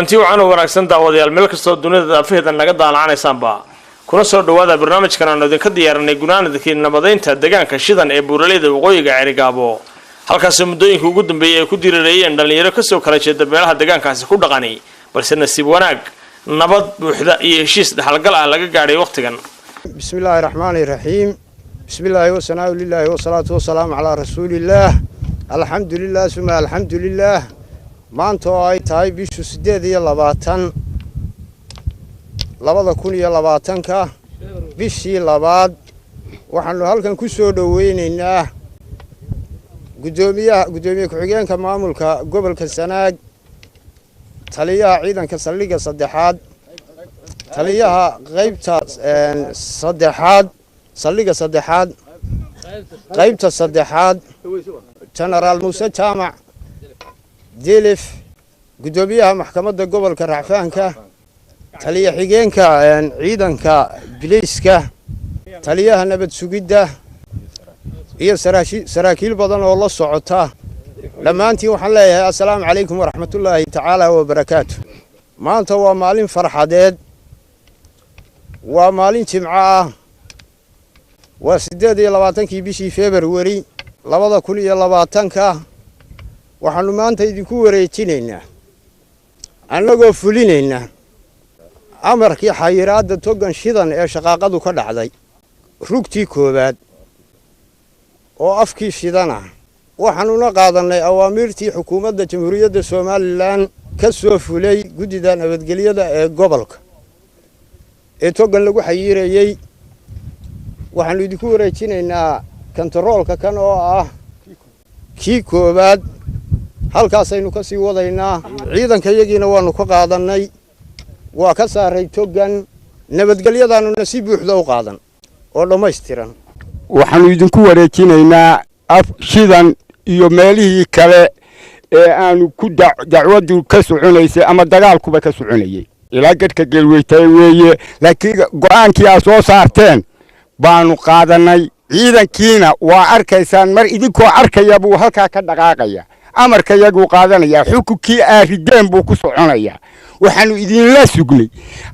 kulanti wacan oo wanaagsan daawadayaal meel kastoo dunida daafaheeda naga daalacanaysaan kuna soo dhawaada barnaamijkan aan idinka diyaarinay gunaanadkii nabadeynta deegaanka shidan ee buuraleyda waqooyiga Carigaabo halkaas muddooyinka ugu dambeeyay ay ku dirirayeen dhalinyaro ka soo kala jeeda beelaha deegaankaasi ku dhaqanay balse nasiib wanaag nabad buuxda iyo heshiis dhaxalgal ah laga gaaray waqtigan bismillaahir rahmaanir rahiim bismillaahi wa sanaa lillahi wa salaatu wa salaam ala rasuulillah alxamdulillah suma alxamdulillah maanta oo ay tahay bishu 8 2020ka bishii labaad waxaanu halkan ku soo dhaweynaynaa gudoomiye ku-xigeenka maamulka gobolka Sanaag taliyaha ciidanka saldhigga saddexaad taliyaha qaybta saddexaad saldhigga saddexaad qaybta saddexaad General Muuse Jaamac Dilif gudoomiyaha maxkamadda gobolka Racfaanka taliya xigeenka ciidanka biliiska taliyaha nabad sugidda iyo saraakiil badan oo la socota dhamaantii waxaan leeyahay assalaamu calaykum waraxmatullaahi tacaala wa barakaatuh maanta waa maalin farxadeed waa maalin jimco ah waa 28kii bishii February 2020ka waxaanu maanta idinku wareejinaynaa annagoo fulinaynaa amarkii xayiraadda togan shidan ee shaqaaqadu ka dhacday rugtii koobaad oo afkii shidan ah waxaanuna qaadanay awaamirtii xukuumadda jamhuuriyadda Soomaaliland ka soo fulay gudida nabadgelyada ee gobolka ee togan lagu xayirayay waxaanu idinku wareejinaynaa kantaroolka kan oo ah kii koobaad halkaas aynu ka sii wadaynaa ciidanka yagiina waanu ka qaadanay waa ka saaray togan nabadgelyadaanu nasiib buuxda u qaadan oo dhameystiran waxaanu idinku wareejinaynaa af shidan iyo meelihii kale ee aanu ku dacwadu ka soconaysay ama dagaalkuba ka soconayay ilaa gadka galweytay weeye laakiin go'aankii aad soo saarteen baanu qaadanay ciidankiina waa arkaysaan mar idinkoo arkaya buu halkaa ka dhaqaaqaya amarka yagu qaadanaya xukunkii aarideen buu ku soconaya waxaanu idinla sugnay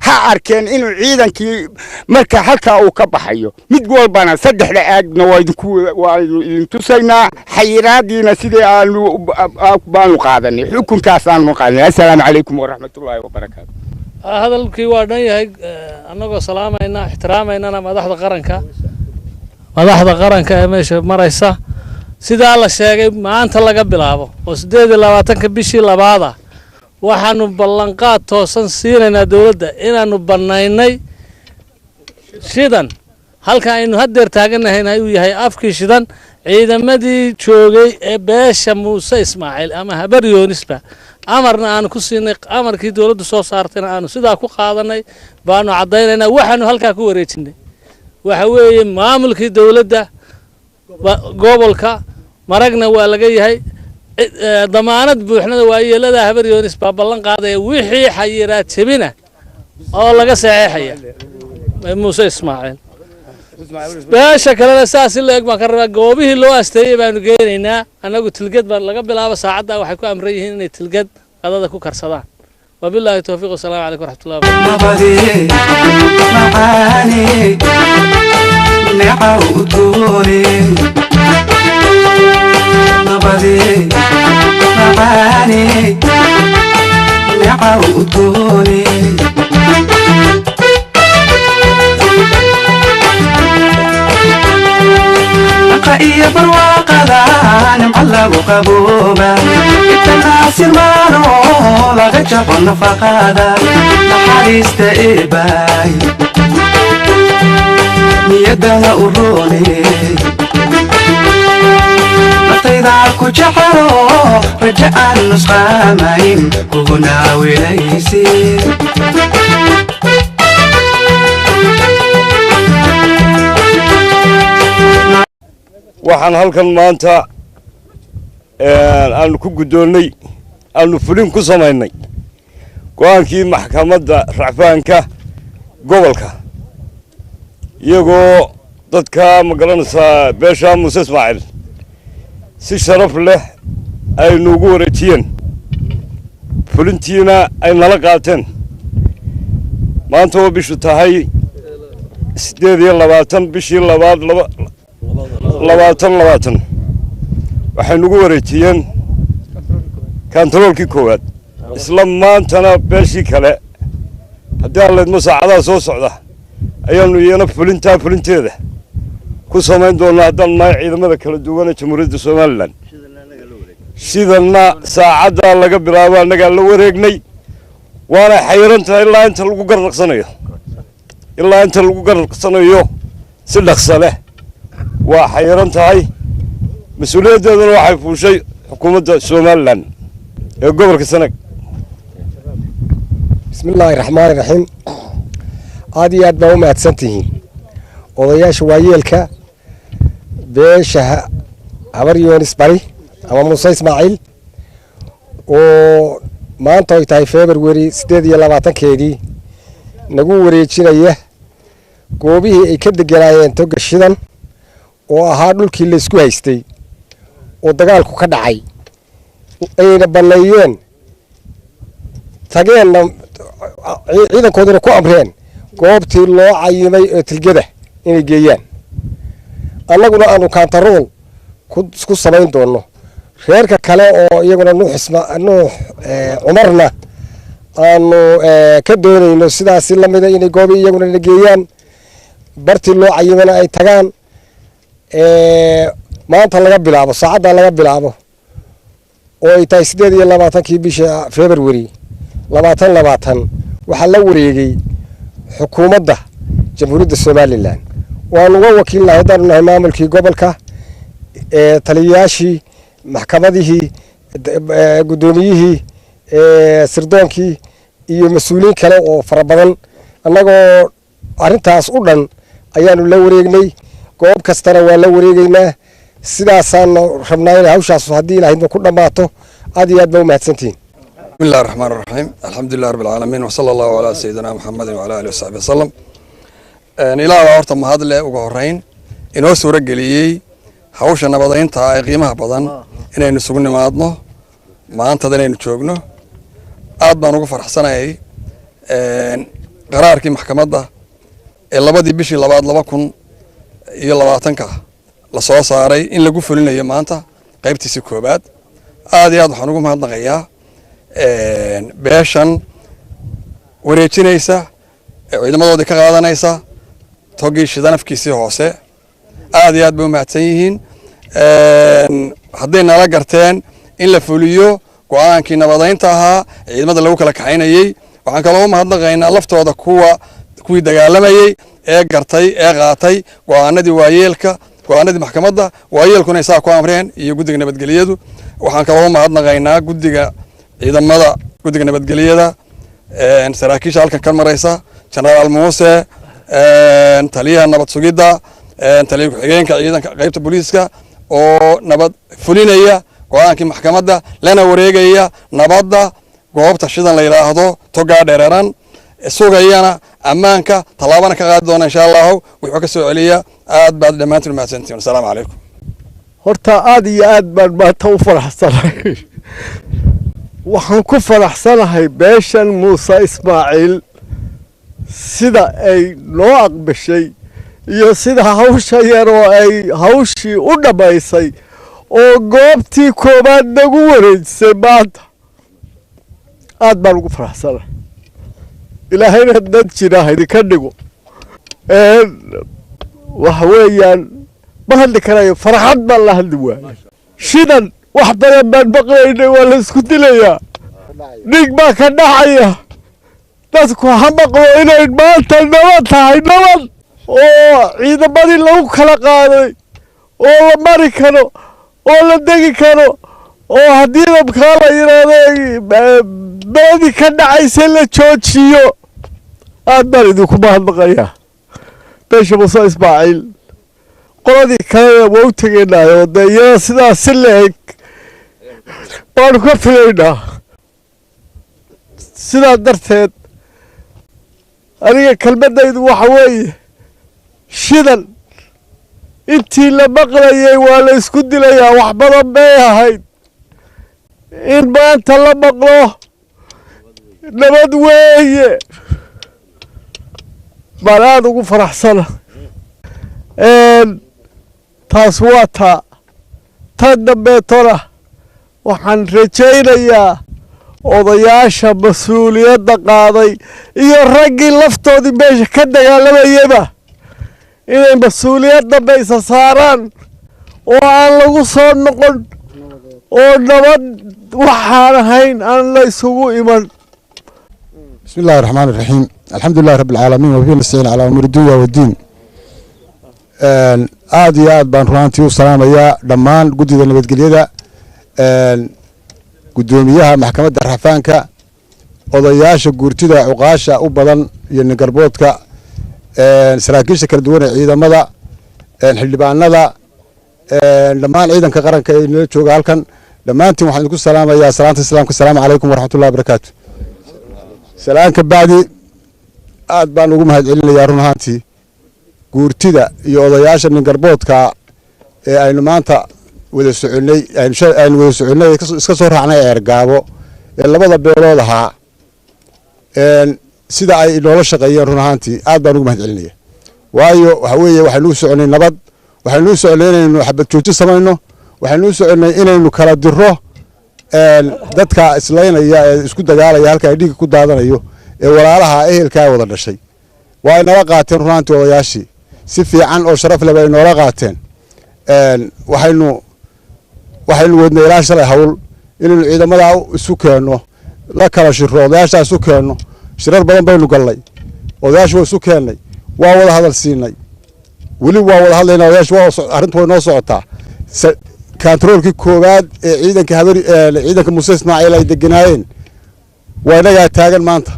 ha arkeen inuu ciidankii marka halkaa uu ka baxayo mid walbana saddexda aagna waa idin tusaynaa xayiraadiina sidii baanu qaadanay xukunkaasaanu qaadanay assalaamu calaykum waraxmatullaahi wabarakaatu hadalkii waa dhan yahay annagoo salaamayna ixtiraamayna madaxda qaranka ee meesha maraysa sidaa la sheegay maanta laga bilaabo oo 28ka bishii labaad waxaanu ballanqaad toosan siinaynaa dawladda inaanu banaynay shidan halka aynu hadeer taaganahay uu yahay afkii shidan ciidamadii joogay ee beesha Muuse Ismaaciil ama habar Yoonisba amarna aan ku siinay amarkii dawladdu soo saartayna aanu sidaa ku qaadanay baanu cadeynaynaa waxaanu halka ku wareejinay waxa weeye maamulkii dawladda gobolka maragna waa laga yahay damaanad buuxnada waa yeelada habar Yoonis baa ballan qaaday wixii xayiraad jabina oo laga saxeexaya Muuse Ismaaciil beesha kale saas la eeg baan ka rabaa goobihii loo asteeyay baanu geenaynaa anagu tilgad baan laga bilaabo saacada waxay ku amran yihiin inay tilgad qadada ku karsadaan wabillahi tawfiiq assalamu alaykum warahmatullahi قائية برواقة نمعلق قبوبة التناس المانو لغجب النفقادة نحاريس تائباي نيدها أروني نطيدا كجحرو رجاء النسخامين كهنا وليسي waxaan halkan maanta aanu ku gudoonnay aanu fulin ku samaynay go'aankii maxkamadda Racfaanka gobolka iyagoo dadka magalanaysa beesha Muuse Ismaaciil si sharaf leh ay nuugu wareejiyeen fulintiina ay nala qaateen maanta oo bishu tahay 28 bishii labaad 2020 waxay nagu wareejiyeen kantaroolkii koowaad isla maantana beeshii kale haddii aan leedmo saacadaha soo socda ayaanu iyana fulinteeda ku samayn doonaa haddaan nahay ciidamada kala duwan ee jamhuuriyadda somalilan sidana saacaddaa laga bilaabo annagaa la wareegnay waana xayiran tahay ilaa inta lagu garnaqsanayo si dhaqso leh waa xayiran tahay mas-uuliyaddeeduna waxay fuushay xukuumadda somalilan ee gobolka Sanaag. bismillaahi raxmaani raxiim aad iyo aad baa u mahadsantihiin odayaasha waayeelka beesha habar yoonis bari ama muuse ismaaciil oo maanta ay tahay February 28keedii nagu wareejinaya goobihii ay ka deganaayeen toga shidan oo ahaa dhulkii la isku haystay oo dagaalku ka dhacay ayna banneeyeen tageenna ciidankooduna ku amreen goobtii loo cayimay ee tilgada inay geeyaan annaguna aanu kantarool ku samayn doono reerka kale oo iyaguna nuux cumarna aanu ka doonayno sidaasi la mida inay goobii iyaguna na geeyaan bartii loo cayimana ay tagaan maanta laga bilaabo saacadda laga bilaabo oo ay tahay 28kii bisha February 2020 waxaa la wareegay xukuumadda jamhuuriyadda Somaliland waanu uga wakiilnahay haddaan nahay maamulkii gobolka taliyayaashii maxkamadihii gudoomiyihii sirdoonkii iyo mas'uuliyiin kale oo fara badan annagoo arrintaas u dhan ayaanu la wareegnay goob kastana waa la wareegaynaa sidaasaan rabnaa in hawshaas haddii ilaahayna ku dhammaato aad iyo aad baa u mahadsantihiin بسم الله الرحمن الرحيم الحمد لله رب العالمين وصلى الله على سيدنا محمد وعلى آله وصحبه وسلم إلى هورta mahad leh ugu horeyn inoo soo rageliyay hawsha nabadeynta ay qiimaha badan inaynu isugu nimaadno maanta inaynu joogno aad baan ugu faraxsanahay qaraarkii maxkamadda ee labadii bishii labaad 2020 la soo saaray in lagu fulinayo maanta qaybtiisa koobaad aad iyo aad waxaan ugu mahadnaqayaa beeshan wareejinaysa ciidamadoodii ka qaadanaysa togii shidanafkiisii hoose aad iyo aad bay u mahadsan yihiin hadday nala garteen in la fuliyo go-aankii nabadeynta ahaa ciidamada lagu kala kaxaynayey waxaan kaloo u mahadnaqaynaa laftooda kuwii dagaalamayey ee gartay ee qaatay go-aanadii waayeelka go-aanadii maxkamadda waayeelkuna isaa ku amreen iyo guddiga nabadgelyadu waxaan kaloo u mahadnaqaynaa ciidamada guddiga nabadgelyada saraakiisha halkan ka maraysa jenaraal muuse taliyaha nabad sugidda taliya ku-xigeenka ciidanka qaybta booliiska oo nabad fulinaya go-aankii maxkamadda lana wareegaya nabadda goobta shidan la yidhaahdo togaa dheereeran sugayana ammaanka tallaabana ka qaadi doona insha allahu wuxuu ka soo celiya aad baad dhammaantiin u mahadsantihiin assalaamu calaykum horta aad iyo aad baan maanta u faraxsanahay waxaan ku faraxsanahay beeshan muuse ismaaciil sida ay noo aqbashay iyo sida hawsha yar oo ay hawshii u dhammaysay oo goobtii koowaad nagu wareejisay maanta aad baan ugu faraxsanahay ilaahayna dad jira idinka dhigo waxa weeyaan ma hadli karayo farxad baan la hadli waayay shidan wax badan baan maqlaynay waa la isku dilayaa dhig baa ka dhacaya dadku ha maqlo inay maanta nabad tahay nabad oo ciidamadii lagu kala qaaday oo la mari karo oo la degi karo oo haddii dabkaa la yidhaahdo beedii ka dhacaysa la joojiyo aad baan idinku mahadnaqayaa beesha muuse ismaaciil qoladii kalena waa u tegaynaayo dee iyada sidaas si la-eg waanu ka filaynaa sidaa darteed aniga kelmaddaydu waxa weeye shidan intii la maqlayay waa la isku dilayaa wax badan bay ahayd in maanta la maqlo nabad weeye baan aada ugu faraxsana taas waa taa tan dambeetona waxaan rajaynayaa odayaasha mas-uuliyadda qaaday iyo raggii laftoodii meesha ka dagaalamayaba inay mas-uuliyad dambe isa saaraan oo aan lagu soo noqon oo nabad waxaan ahayn aan la isugu iman. بسم الله الرحمن الرحيم الحمد لله رب العالمين وبه نستعين على أمور الدنيا والدين aad iyo aad baan runtii u salaamayaa dhammaan guddida nabadgelyada gudoomiyaha maxkamadda raxafaanka odayaasha guurtida cuqaasha u badan iyo ningarboodka saraakiisha kala duwan ee ciidamada xildhibaanada dhammaan ciidanka qaranka ee nala jooga halkan dhammaantiin waxaan idinku salaamayaa salaanta islaamka asalaamu calaykum waraxmatullahi wabarakaatu. salaanka bacdi aad baan ugu mahadcelinayaa run ahaantii guurtida iyo odayaasha ningarboodka ee aynu maanta wada soconay aynu wada soconay iska soo raacnay eergaabo ee labada beelood ahaa sida ay inoola shaqeeyeen run ahaantii aad baan ugu mahadcelinaya waayo waxa weeye waxaynu u soconay nabad waxaynu u soconay inaynu xabad jooji samayno waxaynu u soconay inaynu kala diro dadka islaynaya ee isku dagaalaya halka ay dhiigga ku daadanayo ee walaalaha ehelkaa wada dhashay waa inala qaateen run ahaantii odayaashii si fiican oo sharaf leh bay inoola qaateen waxaynu wadnay ilaa shalay hawl inaynu ciidamadaa isu keenno la kala shiro odayaashaa isu keenno shirar badan baynu gallay odayaashu waa isu keennay waa wada hadal siinay weli waa wada hadlaynaa odayaashu arrintu way noo socotaa kantaroolkii koowaad ee ciidanka muuse ismaaciil ay deganaayeen waa inagaa taagan maanta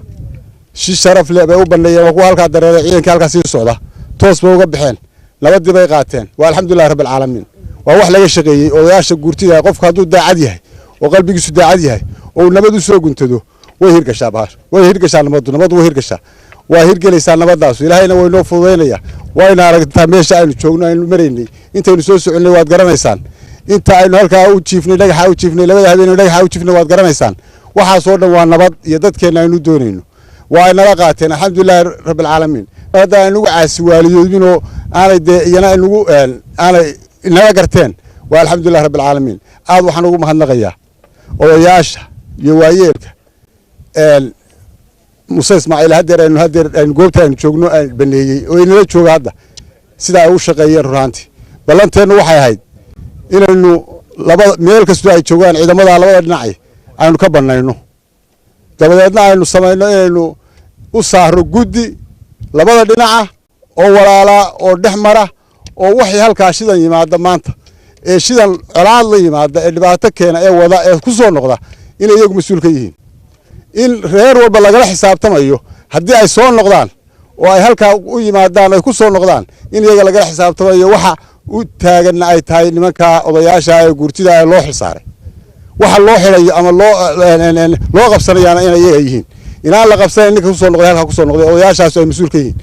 si sharaf leh bay u banneeyeen waa kuwa halkaa dareeray ciidankii halkaa sii socda toos bay uga baxeen nabadii bay qaateen waa alxamdulillahi rabbi alcaalamiin waa wax laga shaqeeyey odayaasha guurtida qofku hadduu daacad yahay oo qalbigiisu daacad yahay oo nabad u soo guntado way hirgashaa bahar way hirgashaa nabadu way hirgashaa waa hirgelaysaa nabadaasu ilaahayna way noo fududaynaya wayna aragtaa meesha aynu joogno aynu maraynay intaynu soo soconnay waad garanaysaan inta aynu halkaa u jiifnay dhagaxa u jiifnay labada habeen dhagaxa u jiifnay waad garanaysaan waxaasoo dhan waa nabad iyo dadkeenna aynu doonayno waa inala qaateen alxamdulillahi rabbi alcaalamiin hadda aynugu caasi waaliyoodinoo aanay dee iyana aynugu aanay inaga garteen waa alxamdulillahi rabbi alcaalamiin aad waxaan ugu mahadnaqayaa odayaasha iyo waayeelka muuse ismaaciil haddeer aynu goobta aynu joogno baneeyey oo inala jooga hadda sida ay u shaqeeyeen runaantii ballanteennu waxay ahayd inaynu meel kastoo ay joogaan ciidamada labada dhinacay aynu ka bannayno dabadeedna aynu samayno inaynu u saarno guddi labada dhinaca oo walaalaa oo dhex mara oo waxay halkaa shidan yimaada maanta ee shidan colaad la yimaada ee dhibaato keena ee wada ee ku soo noqda inay iyagu mas-uul ka yihiin in reer walba lagala xisaabtamayo haddii ay soo noqdaan oo ay halkaa u yimaadaan ay ku soo noqdaan in iyaga lagala xisaabtamayo waxa u taaganna ay tahay nimankaa odayaasha ee guurtida ee loo xilsaaray waxa loo xidhayo ama loo qabsanayaana inay iyaga yihiin inaan la qabsanayn ninka kusoo noqday halkaa kusoo noqday odayaashaas ay mas-uul ka yihiin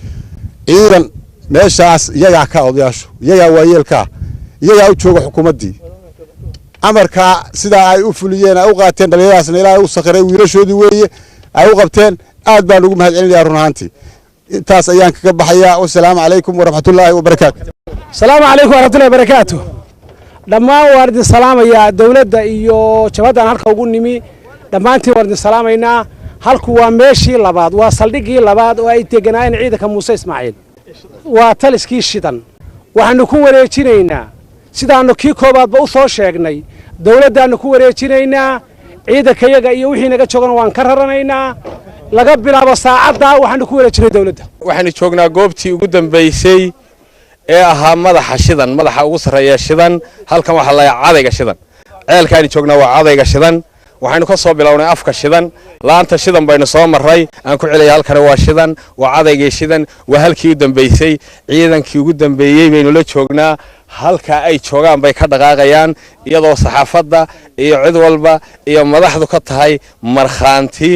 ciidan meeshaas iyagaa ka odayaashu iyagaa waayeelkaa iyagaa u jooga xukuumaddii amarkaa sidaa ay u fuliyeen ay u qaateen dhalinyaradaasna ilaahay u sakhiray wiilashoodii weeye ay u qabteen aad baan ugu mahadcelinayaa run ahaantii intaas ayaan kaga baxayaa wasalaamu calaykum waraxmatullaahi wabarakaatu. asalaamu calaykum waraxmatullahi wabarakaatu. dhammaan waan idin salaamayaa dowladda iyo jabhaddaan halka ugu nimi dhammaantiin waan idin salaamaynaa halku waa meeshii labaad waa saldhiggii labaad oo ay deganaayeen ciidanka muuse ismaaciil waa taliskii shidan waxaanu ku wareejinaynaa sidaannu kii koobaadba u soo sheegnay dowladdaannu ku wareejinaynaa ciidankayaga iyo wixii naga joogana waan ka raranaynaa laga bilaabo saacaddaa waxaanu ku wareejinay dowladda waxaanu joognaa goobtii ugu dambaysay ee ahaa madaxa shidan madaxa ugu sarreeya shidan halkan waxaa layaa cadayga shidan ceelkaani joognaa waa cadayga shidan waxaynu ka soo bilownay afka shidan laanta shidan baynu soo marray aan ku celiyay halkana waa shidan waa cadaygii shidan waa halkii u dambaysay ciidankii ugu dambeeyey baynu la joognaa halka ay joogaan bay ka dhaqaaqayaan iyadoo saxaafadda iyo cid walba iyo madaxdu ka tahay markhaanti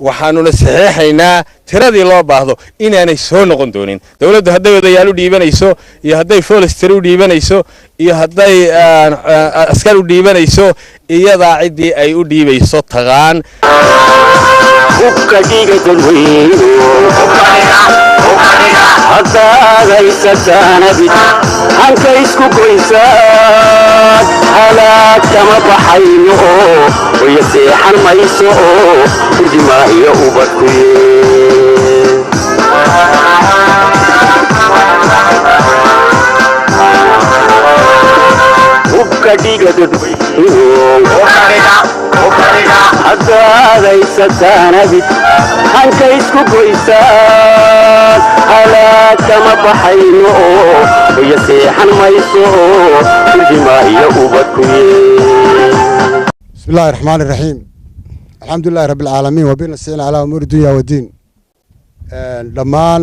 waxaanuna saxiixaynaa tiradii loo baahdo inaanay soo noqon doonin dowladdu hadday odayaal u dhiibanayso iyo hadday folisteri u dhiibanayso iyo hadday askar u dhiibanayso iyadaa ciddii ay u dhiibayso taqaan hubka dhiga dadweyno haddaadaysataan abid hanka isku goysaan halaag kama baxayno oo hoya seexan mayso oo hurdimaa iyo ubadku hubka dhiga dadweyno haddaadaysataan abid hanka isku goysaan halaag kama baxayno oo hoya seexan mayso oo hurdimaa iyo ubadku بسم الله الرحمن الرحيم الحمد لله رب العالمين وبنا نستعين على أمور الدنيا والدين dhammaan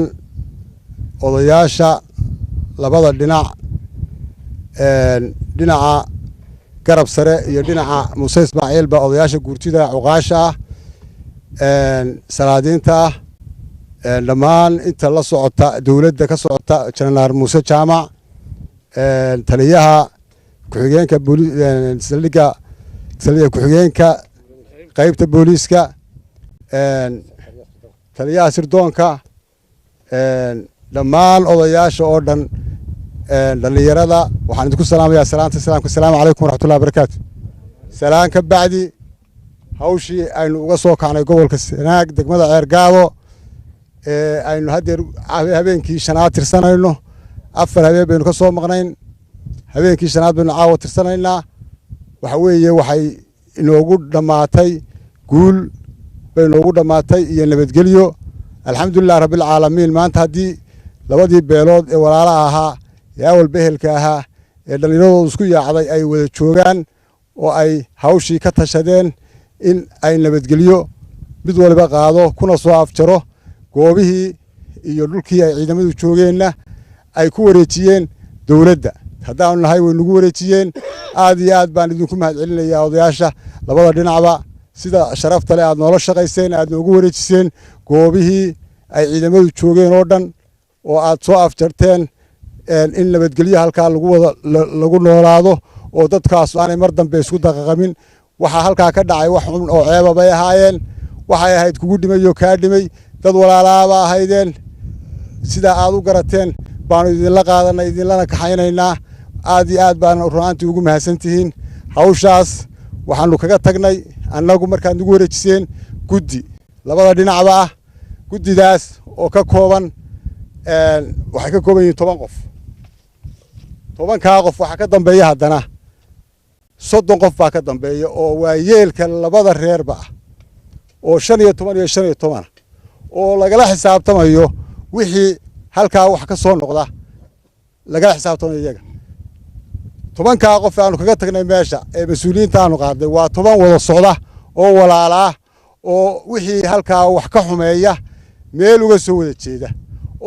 odayaasha labada dhinaca garab sare iyo dhinaca Muuse Ismaaciil ba odayaasha guurtida cuqaasha salaadiinta dhammaan inta la socota dawladda ka socota Janaraal Muuse Jaamac taliyaha ku-xigeenka saldhigga ku-xigeenka qaybta booliiska taliyaha sirdoonka dhammaan odayaasha oo dhan dhalinyarada waxaan idinku salaamayaa salaanta salaamka assalaamu calaykum waraxmatullahi wabarakaatu salaan ka bacdi hawshii aynu uga soo kacnay gobolka Sanaag degmada Ceergaabo aynu haddeer habeenkii shanaad tirsanayno 4 habeen baynu ka soo maqnayn habeenkii shanaad baynu caawa tirsanaynaa waxa weeye waxay inoogu dhamaatay guul bay inoogu dhamaatay iyo nabadgelyo alxamdulillaah rabbil caalamiin maanta haddii labadii beelood ee walaalaha ahaa ee awal behelka ahaa ee dhallinyaradoodu isku yaacday ay wada joogaan oo ay hawshii ka tashadeen in ay nabadgelyo mid waliba qaado kuna soo afjaro goobihii iyo dhulkii ay ciidamadu joogeenna ay ku wareejiyeen dawladda haddaanu nahay way nagu wareejiyeen aad iyo aad baan idinku mahadcelinayaa odayaasha labada dhinacba sida sharafta leh aad noola shaqayseen aad noogu wareejiseen goobihii ay ciidamadu joogeen oo dhan oo aad soo afjarteen in nabadgelyo halkaa lagu noolaado oo dadkaas aanay mar dambe isku daqaqamin waxaa halkaa ka dhacay wax xun oo ceeba bay ahaayeen waxay ahayd kugu dhimayo kaa dhimay dad walaalaaba ahaydeen sidaa aad u garateen baanu idinla qaadanay idinlana kaxaynaynaa aad iyo aad baan runaantii ugu mahadsantihiin hawshaas waxaanu kaga tagnay annagu markaad nagu wareejiseen guddi labada dhinacba ah guddidaas oo ka kooban waxay ka kooban yihiin 10 qof 10kaa qof waxaa ka dambeeya haddana 30 qof baa ka dambeeya oo waa yeelka labada reerba ah oo 15 iyo 15 oo lagala xisaabtamayo wixii halkaa wax ka soo noqda lagala xisaabtamayo iyaga 10kaa qof aanu kaga tagnay meesha ee mas'uuliyiinta aanu qaadnay waa 10 wada socda oo walaala oo wixii halkaa wax ka xumeeya meel uga soo wada jeeda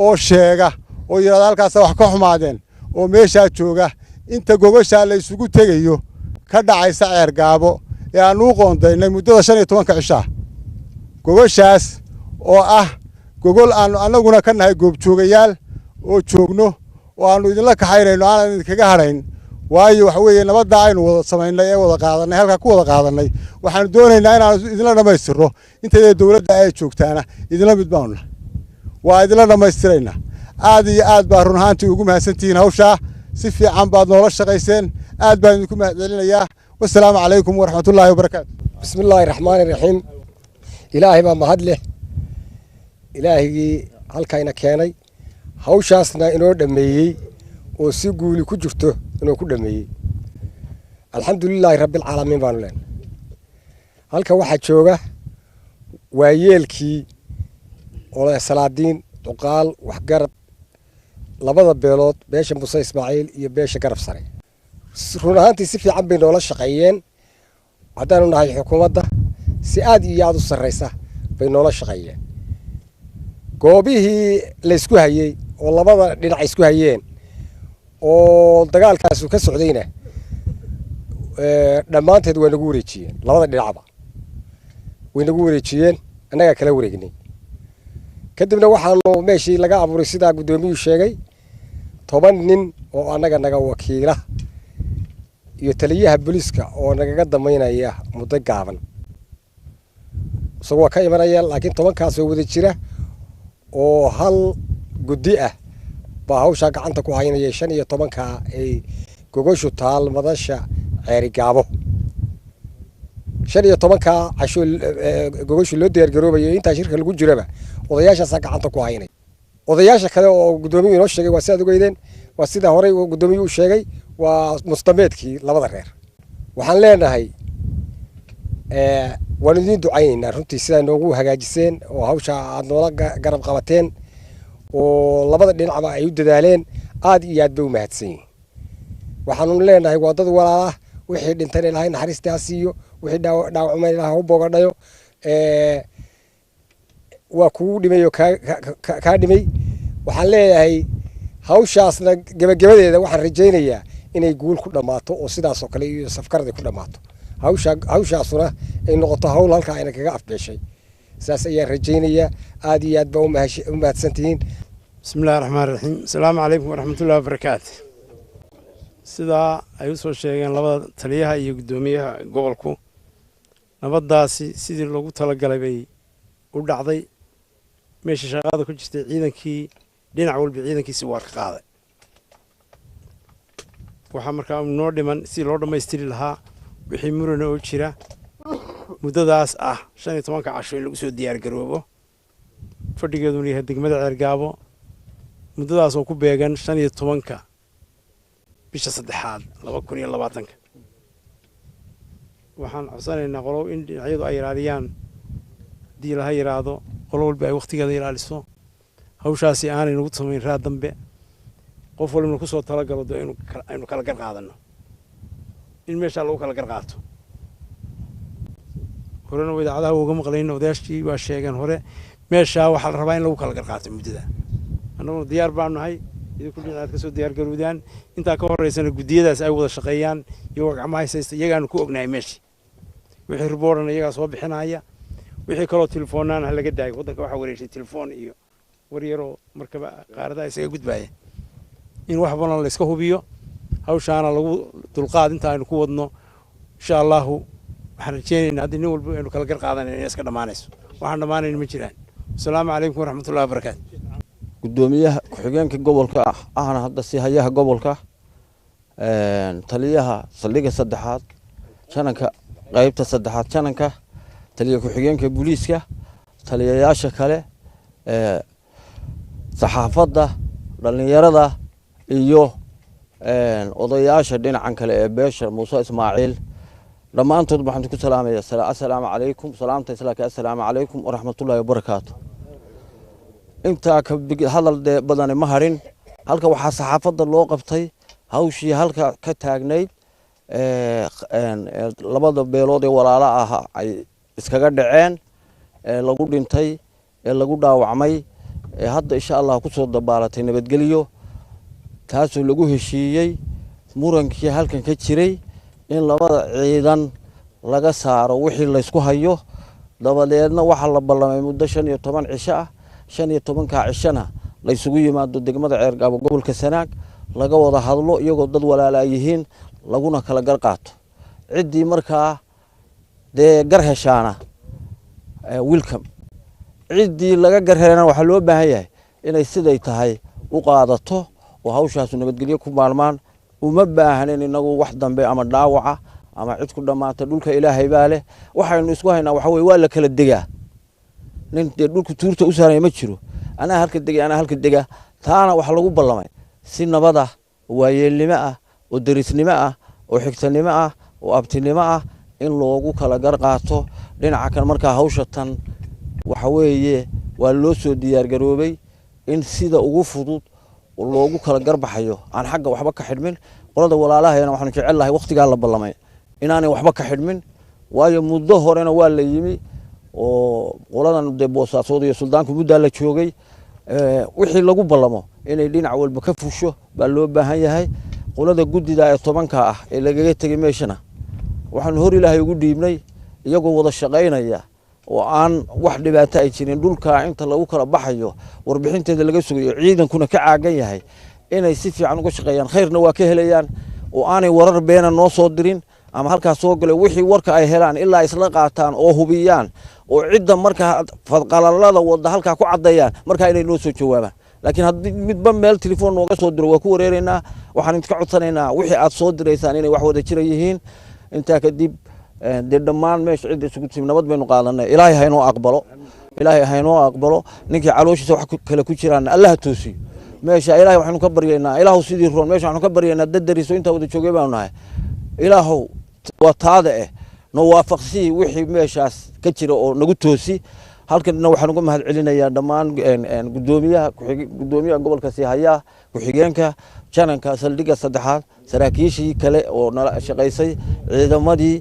oo sheega oo yiraahdo halkaas wax ka xumaadeen oo meesha jooga inta gogosha la isugu tegayo ka dhacaysa Ceergaabo ee aanu qoondaynay muddada 15 cisha gogoshaas oo ah gogol aanu annaguna ka nahay goob joogayaal oo joogno oo aanu idinla kaxaynayno aan idinkaga harayn waayo waxa weeye nabadda aynu wada samaynay ee wada qaadanay halka ku wada qaadanay waxaan doonaynaa inaan idinla dhamaystiro intay dawladda ay joogtaana idinla mid baanu waa idinla dhamaystirayna aad iyo aad baa run ahaantii ugu mahadsantihiin hawsha si fiican baad noola shaqayseen aad baan idinku mahadcelinayaa wassalaamu calaykum waraxmatullaahi wabarakaatu bismillaahi raxmaani raxiim ilaahay baa mahad leh ilaahigii halkayna keenay hawshaasna inoo dhameeyey oo si guuli ku jirto inuu ku dhameeyey alxamdulilaahi rabbil caalamiin baanu leenahay halka waxaa jooga waa yeelkii oo salaadiin duqaal waxgarad labada beelood beesha Muuse Ismaaciil iyo beesha garab sare run ahaantii si fiican bay noola shaqeeyeen haddaanu nahay xukuumadda si aad iyo aad u sarreysa bay noola shaqeeyeen goobihii la isku hayay oo labada dhinac isku hayeen oo dagaalkaas ka socdayna dhammaanteed way nagu wareejiyeen labada dhinacba way nagu wareejiyeen annaga kala wareegnay kadibna waxaanu meeshii laga abuuray sida gudoomiyuu sheegay 10 nin oo annaga naga wakiila iyo taliyaha booliska oo nagaga damaynaya muddo gaaban isagoo ka imanaya laakiin 10 kaas oo wada jira oo hal guddi ah baa hawsha gacanta ku haynaya 15 ka ay gogoshu taal madasha ceerigaabo 15 ka casho gogoshu loo diyaar garoobayo inta shirka lagu jiraba odayaasha gacanta ku haynay odayaasha kale oo gudoomiye inoo sheegay waa sida ogeydeen waa sida hore uu gudoomiye u sheegay waa mustameedkii labada reer waxaan leenahay waan idin ducaynaynaa runtii sida noogu hagaajiseen oo hawsha aad noola garab qabateen oo labada dhinacba ay u dadaaleen aad iyo aad bay u mahadsan yihiin waxaanu leenahay waa dad walaal ah wixii dhintay ilaahay naxariistaas iyo wixii dhaawacmay ilaahay u bogadhayo waa kugu dhimay oo ka dhimay waxaan leeyahay hawshaasna gabagabadeeda waxaan rajaynayaa inay guul ku dhamaato oo sidaas oo kale iyo safkarada ku dhamaato hawshaasuna ay noqoto hawl halka ayna kaga afbeeshay saas ayaan rajaynayaa aad iyo aad baa u mahadsantihiin bismillaahir rahmaanir rahiim assalaamu calaykum waraxmatullaahi wabarakaatu sidaa ay u soo sheegeen labada taliyaha iyo gudoomiyaha gobolku nabadaasi sidii loogu talagalay bay u dhacday meesha shaqada ku jirtay ciidankii dhinac walba ciidankiisi waa ka qaaday waxaa markaa noo dhiman si loo dhammaystiri lahaa wixii murana oo jira muddadaas ah 15 casho in lagu soo diyaar garoobo fadhigeeduna yahay degmada Ceergaabo muddadaas oo ku beegan 15 bisha 3aad 2020 waxaan codsanaynaa qolow in dhinacyadu ay ilaaliyaan haddii laha yiraahdo qolo walba ay waqtigeeda ilaaliso hawshaasi aanay nagu samayn raad dambe qof walba ku soo talagalo inuu kala gar qaadano in meesha lagu kala gar qaato horena wadaacadaha uga maqlayna odaashii waa sheegeen hore meesha waxa la rabaa in lagu kala gar qaato muddada annagu diyaar baan nahay idinku dhinacaad ka soo diyaar garoodaan inta ka horeysana gudiyadaas ay wada shaqeeyaan iyo gacmaha haysta iyagaan ku ognahay meeshii wixii riboorana iyaga soo bixinaya wixii kale telefoonaan laga daay wadanka waxa wareegshay telefoon iyo waryaro markaba qaaradaha isaga gudbaaya in wax badan la iska hubiyo hawshaana lagu dulqaad inta aynu ku wadno insha Allah waxaan rajeynaynaa haddii nin walba aynu kala gar qaadanayno inay iska dhamaanayso waxaan dhamaanayn ma jiraan assalaamu calaykum waraxmatullaahi wabarakaatu gudoomiyaha ku-xigeenka gobolka ahna hadda si hayaha gobolka taliyaha saldhigga 3aad jananka qaybta 3aad jananka taliyaha ku-xigeenka booliiska taliyayaasha kale saxaafadda dhalinyarada iyo odayaasha dhinacan kale ee beesha Muuse Ismaaciil dhammaantood waxaan ku salaamayaa assalaamu calaykum salaamta islaamka assalaamu calaykum waraxmatullaahi wabarakaatu inta ka hadal badan ma harin halka waxa saxaafadda loo qabtay hawshii halka ka taagnayd labada beelood ee walaala ah ay iskaga dhaceen lagu dhintay lagu dhaawacmay hadda insha Allah ku soo dabaalatay nabadgeliyo taasoo lagu heshiiyay murankii halkan ka jiray in labada ciidan laga saaro wixii la isku hayo dabadeedna waxa la ballamay muddo 15 cisho ah 15 ka cishana la isugu yimaado degmada Ceergaabo gobolka Sanaag laga wada hadlo iyagoo dad walaala yihiin laguna kala gar qaato cidii markaa gar heshaana welcome cidii laga gar heerana waxa loo baahan yahay inay siday tahay u qaadato oo hawshaas nabadgelyo ku maalmaan uma baahanin inagu wax dambe ama dhaawaca ama cid ku dhamaata dhulka Ilaahay baa leh waxaynu isku haynaa waxa weey waa la kala degaa nin dhulku tuurta u saaray ma jiro ana halka dega taana wax lagu ballamay si nabada waayeelnimo ah oo darisnimo ah oo xigtanimo ah oo abtinimo ah in loogu kala gar qaato dhinaca kan marka hawsha tan waxa weeye waa loo soo diyaar garoobay in sida ugu fudud loogu kala garbaxayo aan xagga waxba ka xidhmin qolada walaalaheena waxaan jecelahay waqtiga la ballamay inaanay waxba ka xidhmin waayo muddo horena waa la yimi oo qoladan Boosaasood iyo Suldaanku muddo la joogay wixii lagu ballamo inay dhinac walba ka fusho baa loo baahan yahay qolada gudida ee 10ka ah ee lagaga tagay meeshana waxaan hor Ilaahay ugu dhiibnay iyagoo wada shaqeynaya oo aan wax dhibaato ay jirin dhulka inta lagu kala baxayo warbixinteeda laga sugayo ciidankuna ka caagan yahay inay si fiican uga shaqeeyaan khayrna waa ka helayaan oo aanay warar beena noo soo dirin ama halkaas soo galay wixii warka ay helaan ilaa isla qaataan oo hubiyaan oo cidda markaa fadqalalada wada halkaa ku caddeeyaan markaa inay noo soo jawaabaan laakiin haddii midba meel telefoon nooga soo diro waa ku wareeraynaa waxaan idinka codsanaynaa wixii aad soo diraysaan inay wax wada jira yihiin intaa kadib dee dhammaan meesha cidda isugu timi nabad baynu qaadanay ilaahay haynoo aqbalo ninkii calooshiisa wax kale ku jiraan allaha toosiyo meesha ilaahay waxaanu ka baryaynaa ilaahu sidii roon meesha waxaanu ka baryaynaa dadariso intaa wada joogay baanu nahay ilaahu waa taada noo waafaqsii wixii meeshaas ka jira oo nagu toosi halkanna waxaan uga mahad celinayaa dhammaan gudoomiyaha gobolka Siihaya ku-xigeenka jananka saldhigga saddexaad saraakiishii kale oo nala shaqaysay ciidamadii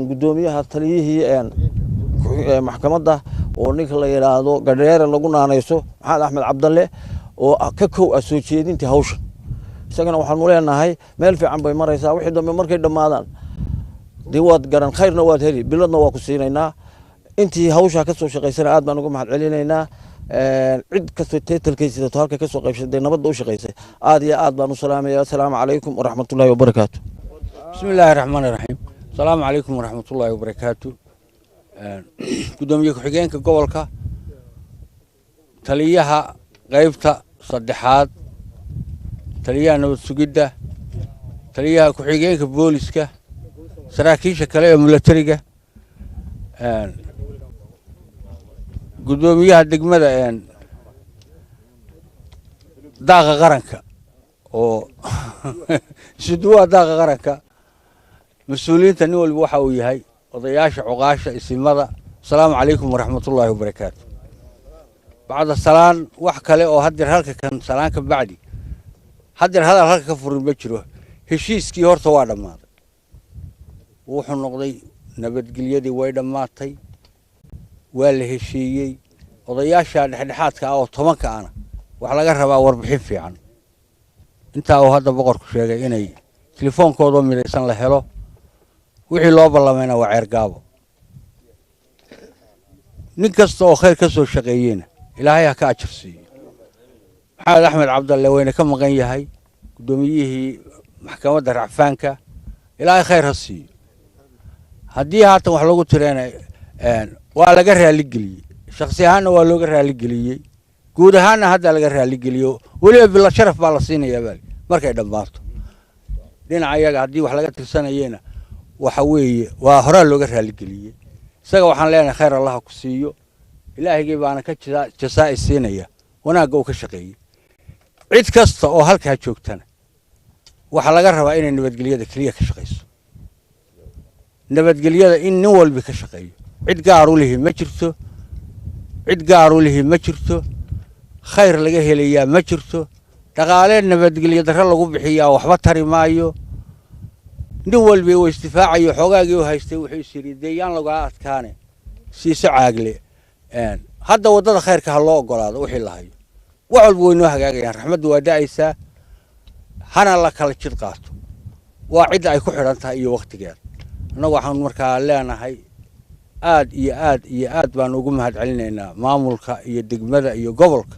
gudoomiyaha taliyihii maxkamadda oo ninka la yiraahdo gadheere lagu naanayso maxamed axmed cabdalle oo ka kow soo jeedintii hawshan isagana waxaan u leenahay meel fiican bay maraysaa wixii dambe markay dhamaadaan dii waad garan khayrna waad heli biladna waa ku siinaynaa intii hawsha ka soo shaqaysana aad baan uga mahad celinaynaa cid kastoo teetalkaysa halka ka soo qaybsatay nabadda u shaqaysay aad iyo aad baan u salaamayaa assalaamu calaykum waraxmatullaahi wabarakaatu bismillaahi raxmaani raxiim assalaamu calaykum waraxmatullaahi wabarakaatu gudoomiye ku-xigeenka gobolka taliyaha qaybta saddexaad taliyaha nabad sugidda taliyaha ku-xigeenka booliska saraakiisha kale ee milatariga gudoomiyaha degmada daaqa qaranka oo siduwa daaqa qaranka mas-uuliyiinta nin walba waxa uu yahay odayaasha cuqaasha isimada assalaamu calaykum waraxmatullaahi wabarakaatu bacda salaan wax kale oo haddeer halka kan salaan ka bacdi haddeer hadal halka ka furin ma jiro heshiiskii horta waa dhammaaday wuxuu noqday nabadgelyadii way dhammaatay waa la heshiiyey odayaasha dhexdhexaadka ah oo 10 ana wax laga rabaa warbixin fiican intaa uu hadda boqorku sheegay inay telefoonkooda midaysan la helo wixii loo ballamayna waa ceergaabo nin kasta oo khayr ka soo shaqeeyayna ilaahay ha ka ajir siiyo maxamed axmed cabdalle wayna ka maqan yahay gudoomiyihii maxkamadda racfaanka ilaahay khayr ha siiyo haddii haatan wax lagu tireen waa laga raali geliyey shakhsi ahaanna waa looga raali geliyey guud ahaanna hadda laga raali geliyo weliba bila sharaf baa la siinayaa baali markay dhammaato dhinaca iyaga haddii wax laga tirsanayena waxa weeye waa horaa looga raali geliyey isaga waxaan leenahay khayr allaha ku siiyo ilaahigii baana ka jasaa'i siinaya wanaagga uu ka shaqeeyey cid kasta oo halkaa joogtana waxaa laga rabaa inay nabadgelyada keliya ka shaqayso nabadgelyada in nin walba ka shaqeeyo cid gaar u lihi ma jirto cid gaar u lihi ma jirto khayr laga helayaa ma jirto dhaqaale nabadgelyo darro lagu bixiyaa waxba tari maayo nin walba uu istifaacayo xoogaagii uu haystay wuxuu isiri deeyaan laga adkaane siiso caagle hadda wadada khayrka ha loo ogolaado wixii la hayo wax walba way noo hagaagayaan raxmaddu waa da'aysaa hana la kala jid qaato waa cid ay ku xidhan tahay iyo waqtigeeda annagu waxaan markaa leenahay aad iyo aad iyo aad baan ugu mahad celinaynaa maamulka iyo degmada iyo gobolka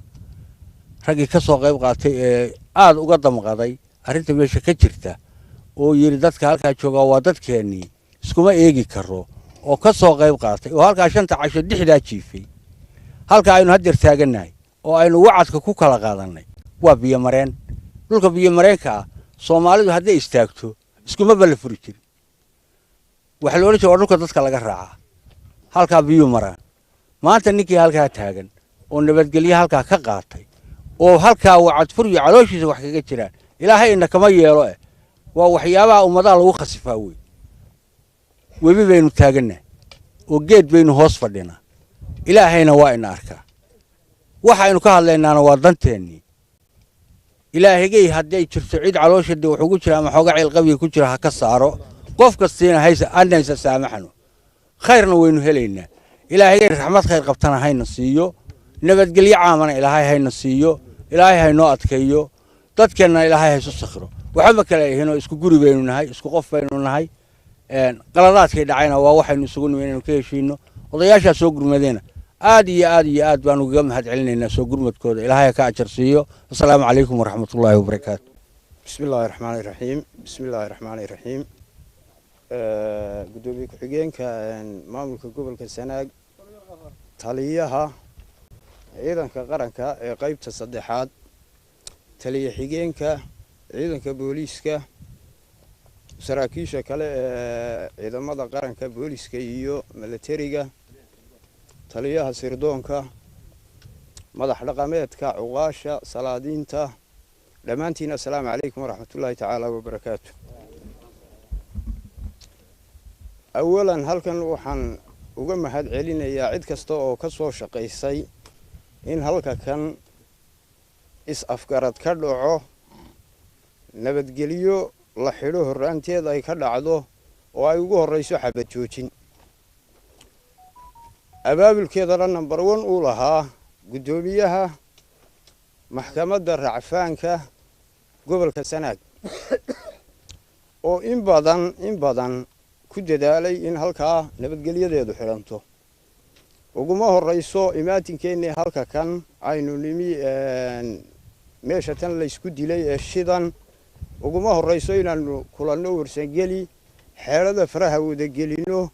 raggii ka soo qayb qaatay ee aad uga damqaday arrinta meesha ka jirta oo yiri dadka halkaa jooga waa dadkeennii iskuma eegi karo oo ka soo qayb qaatay oo halkaa 5 casho dhixdaa jiifay halka aynu haddeer taagannahay oo aynu wacadka ku kala qaadanay waa biyo mareen dhulka biyo mareenka Soomaalidu hadday istaagto iskuma bal furi jirin waxa loo leeyahay dhulka dadka laga raaca halka biyo maraan maanta ninkii halkaa taagan oo nabadgelyo halkaa ka qaatay oo halkaa wacad fur iyo calooshiisa wax kaga jiraan ilaahay inna kama yeelo waa waxyaabaha ummadaha lagu khasifaa webi baynu taagannahay oo geed baynu hoos fadhinaa ilaahayna waa ina arkaa waxaynu ka hadlaynaana waa danteennii ilaahigay hadday jirto cid caloosheeda wuxuu ku jira ama xooga cilqabiga ku jira ha ka saaro qof kastiina haysa annaysa saamaxno khayrna waynu helaynaa ilaahigay raxmad khayr qabtana hayna siiyo nabadgelyo caamana ilaahay hayna siiyo ilaahay haynoo adkeeyo dadkeenna ilaahay haysu sakhiro waxba kale ayahino isku guri baynu nahay isku qof baynu nahay qaladaadkay dhacayna waa waxaynu isugu nimay inaynu ka heshiino odayaasha soo gurmadeena aad iyo aad iyo aad baan uga mahad celinaynaa soo gurmadkooda ilaahay ka ajar siiyo assalaamu calaykum waraxmatullaahi wabarakaatu bismillaahi raxmaani raxiim gudoomiye ku-xigeenka maamulka gobolka Sanaag taliyaha ciidanka qaranka ee qaybta saddexaad taliye xigeenka ciidanka booliiska saraakiisha kale ee ciidamada qaranka booliiska iyo militariga taliyaha sirdoonka madax dhaqameedka cuqaasha salaadiinta dhammaantiin assalaamu calaykum waraxmatullaahi tacaala wabarakaatu awalan halkan waxaan uga mahad celinayaa cid kasta oo ka soo shaqaysay in halka kan is-afgarad ka dhaco nabadgelyo la xidho horraanteeda ay ka dhacdo oo ay ugu horrayso xabad joojin abaabulkeedana number 1 uu lahaa gudoomiyaha maxkamadda racfaanka gobolka Sanaag oo in badan ku dadaalay in halkaa nabadgelyadeedu xiranto uguma horrayso imaatinkeennii halka kan aynu nimi meesha tan la isku dilay ee shidan uguma horrayso inaanu kulanno warsangeli xeelada faraha wada gelino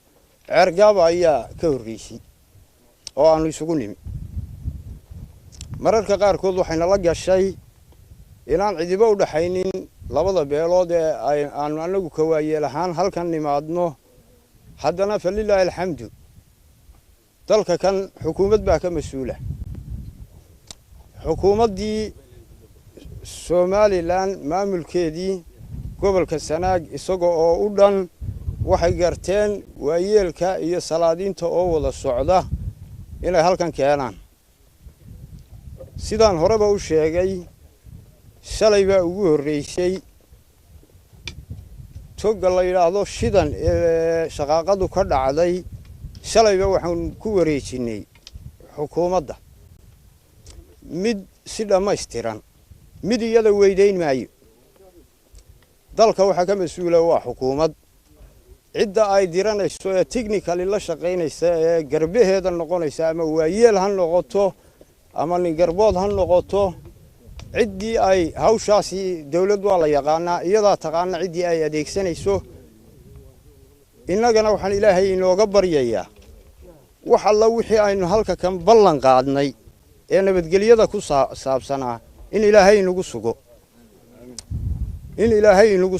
cergaaba ayaa ka horreysay oo aanu isugu nimi mararka qaarkood waxayna la gashay inaan cidiba u dhaxaynin labada beelood ee aanu anagu ka waayeel ahaan halkan nimaadno haddana falilaahi alxamdu dalka kan xukuumad baa ka mas-uula xukuumaddii somalilan maamulkeedii gobolka Sanaag isaga oo u dhan waxay garteen waayeelka iyo salaadiinta oo wada socda inay halkan keenaan sidaan horeba u sheegay shalay baa ugu horreysay togga la yidhaahdo shidan ee shaqaaqadu ka dhacday shalayba waxaan ku wareejinay xukuumadda mid si dhammaystiran mid iyada weydayn maayo dalka waxaa ka mas-uula waa xukuumad cidda ay diranayso ee technically la shaqaynaysa ee garbaheeda noqonaysa ama waayeel ha noqoto ama nin garbood ha noqoto ciddii ay hawshaasi dawlad waa la yaqaanaa iyadaa taqaana ciddii ay adeegsanayso innagana waxaan ilaahay inooga baryayaa wax alla wixii aynu halka kan ballan qaadnay ee nabadgelyada ku saabsanaa in ilaahay inagu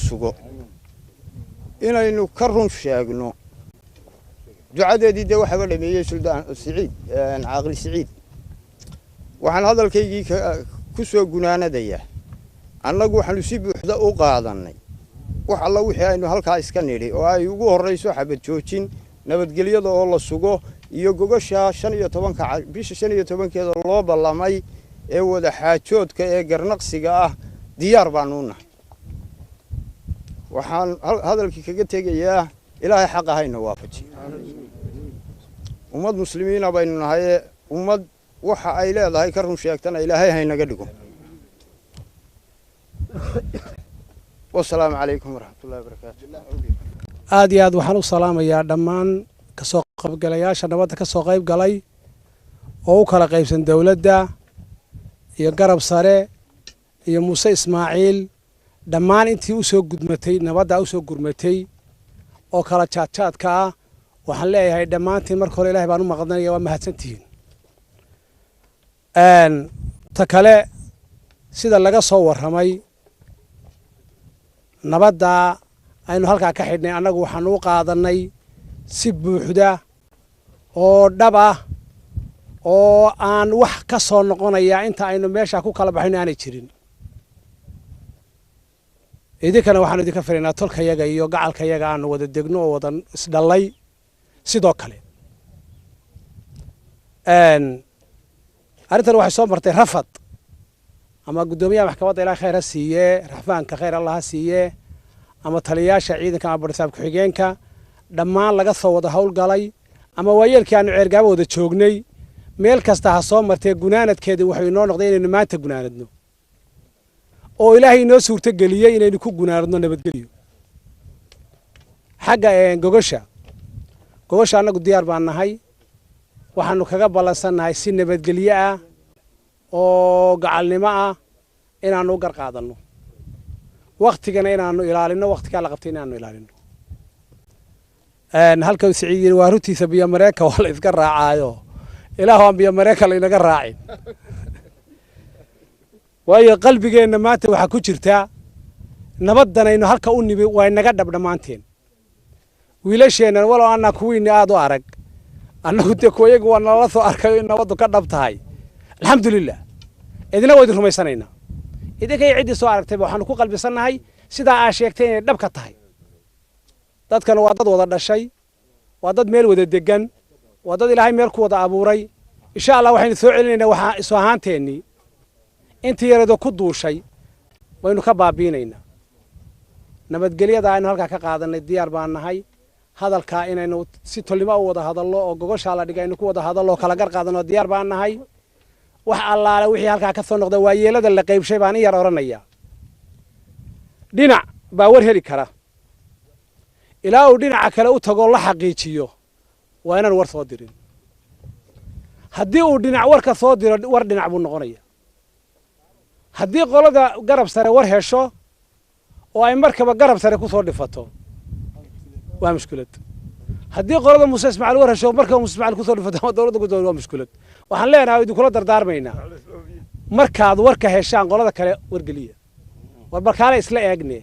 sugo inaynu ka run sheegno ducadeedii dee waxaba dhameeyey suldaan siciid caaqil siciid waxaan hadalkaygii ku soo gunaanadayaa annagu waxaanu si buuxda u qaadannay wax alla wixii aynu halkaa iska nidhi oo ay ugu horrayso xabad joojin nabadgelyada oo la sugo iyo gogasha 15 bisha 15keeda loo ballamay ee wada xaajoodka ee garnaqsiga ah diyaar baanu nahay waxaan hadalkii kaga tegayaa ilaahay xaq ahayna waafajiyo ummad muslimiina baynu nahay ummad waxa ay leedahay ka run sheegtana ilaahay haynaga dhigo wassalaamu calaykum waraxmatullaahi wabarakaatu aad iyo aad waxaan u salaamayaa dhammaan kasoo qaybgalayaasha nabadda ka soo qayb galay oo u kala qaybsan dawladda iyo garab sare iyo muuse ismaaciil dhammaan intii u soo gudmatay nabadda u soo gurmatay oo kala jaadjaadka ah waxaan leeyahay dhammaantiin marka hore ilaahay baan u maqdanaya waa mahadsantihiin ta kale sida laga soo warramay nabadda aynu halkaa ka xidhnay annagu waxaanu u qaadannay si buuxda oo dhab ah oo aan wax ka soo noqonaya inta aynu meeshaa ku kala baxayno aanay jirin idinkana waxaanu idinka filaynaa tolkayaga iyo gacalkayaga aanu wada degno oo wada isdhallay sidoo kale arrintan waxay soo martay rafad ama guddoomiyaha maxkamadda ilaahay khayr ha siiye raxfaanka khayr allah ha siiye ama taliyayaasha ciidanka ama barisaab ku-xigeenka dhammaan laga soo wada howlgalay ama waayeelkii aanu ceergaabo wada joognay meel kasta ha soo martee gunaanadkeedii wuxuu inoo noqday inaynu maanta gunaanadno oo ilaahay inoo suurto geliyey inaynu ku gunaanadno nabadgelyo xagga gogosha annagu diyaar baan nahay waxaanu kaga ballansannahay si nabadgelyo ah oo gacalnimo ah inaannu u garqaadanno wakhtigana inaannu ilaalinno wakhtigaa la qabtay inaannu ilaalinno halka siciid waa runtiisa biyo mareeka waa la iska raacaayo ilaahu aan biyo mareeka la inaga raacin waayo qalbigeenna maanta waxaa ku jirtaa nabaddanaynu halka u nimi waa inaga dhab dhammaanteen wiilasheennan walow annaa kuwiinni aad u arag annagu dee kuwayagu waa nalala soo arkayo in nabaddu ka dhab tahay alxamdulilah idina waa idin rumaysanaynaa idinkay ciddii soo aragtayba waxaanu ku qalbisannahay sidaa aa sheegtay inay dhab ka tahay dadkana waa dad wada dhashay waa dad meel wada degan waa dad ilaahay meel ku wada abuuray insha allah waxaynu soo celinaynaa waxaa isu ahaanteennii intii yaradoo ku duushay waynu ka baabiinaynaa nabadgelyada aynu halkaa ka qaadanay diyaar baan nahay hadalkaa inaynu si tolnimo u wada hadallo oo gogoshaa la dhigay aynu ku wada hadallo oo kala gar qaadanno diyaar baan nahay wax allaale wixii halkaa ka soo noqda waa yeelada la qaybshay baan in yar odhanayaa dhinac baa war heli kara ilaa uu dhinaca kale u tagoo la xaqiijiyo waa inaan war soo dirin haddii uu dhinac warka soo diro war dhinac buu noqonaya haddii qolada garab sare war hesho oo ay markaba garab sare ku soo dhifato waa mushkilad haddii qolada muuse ismaaciil war hesho markaba muuse ismaaciil ku soo dhifato ama dowladda ku waa mushkilad waxaan leenahay idinkula dardaarmaynaa markaad warka heshaan qolada kale wargeliya war balkaale isla eegne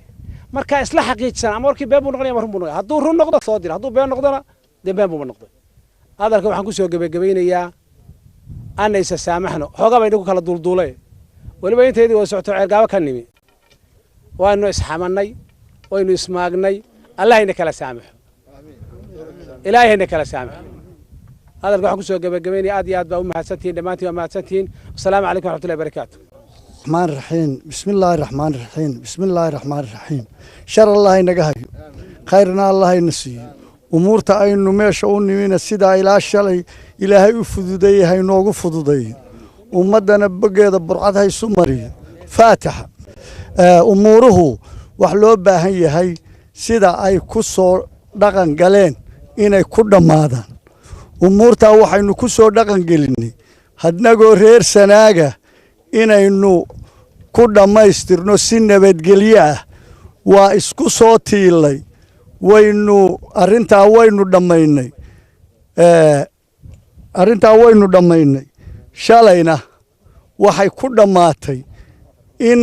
markaa isla xaqiijisan ama warkii been buu noqonaya ama run buu noqonaya hadduu run noqdo soo dira hadduu been noqdona dee been buuba noqday hadalka waxaan ku soo gebagabaynayaa ana isa saamaxno xoogaa bay idinku kala duulduule weliba intaydii wada socoto ceergaabo ka nimi waanu isxamannay waynu ismaagnay allahayna kala saamaxo ilaahayna kala saamaxo hadalka waxaan ku soo gebagabaynaya aad iyo aad baa u mahadsantihiin dhammaantiin waa mahadsantihiin wasalaamu calaykum waraxmatullahi barakaatu الرحمن الرحيم بسم الله الرحمن الرحيم بسم الله الرحمن الرحيم شر الله ينقهي خيرنا الله ينسي أمورتا أينو ميشا أوني من السيدة إلى الشلي إلهي أفضدي هاي نوغو فضدي ومدنا بقيد برعاد هاي سمري فاتحة أموره وحلو باهي هاي سيدة أي كسو دقن قلين إني كودا مادان أمورتا وحينو كسو دقن قليني هدناقو رير سناقة inaynu ku dhammaystirno si nabadgelyo ah waa isku soo tiilay arrintaa waynu dhammaynay shalayna waxay ku dhammaatay in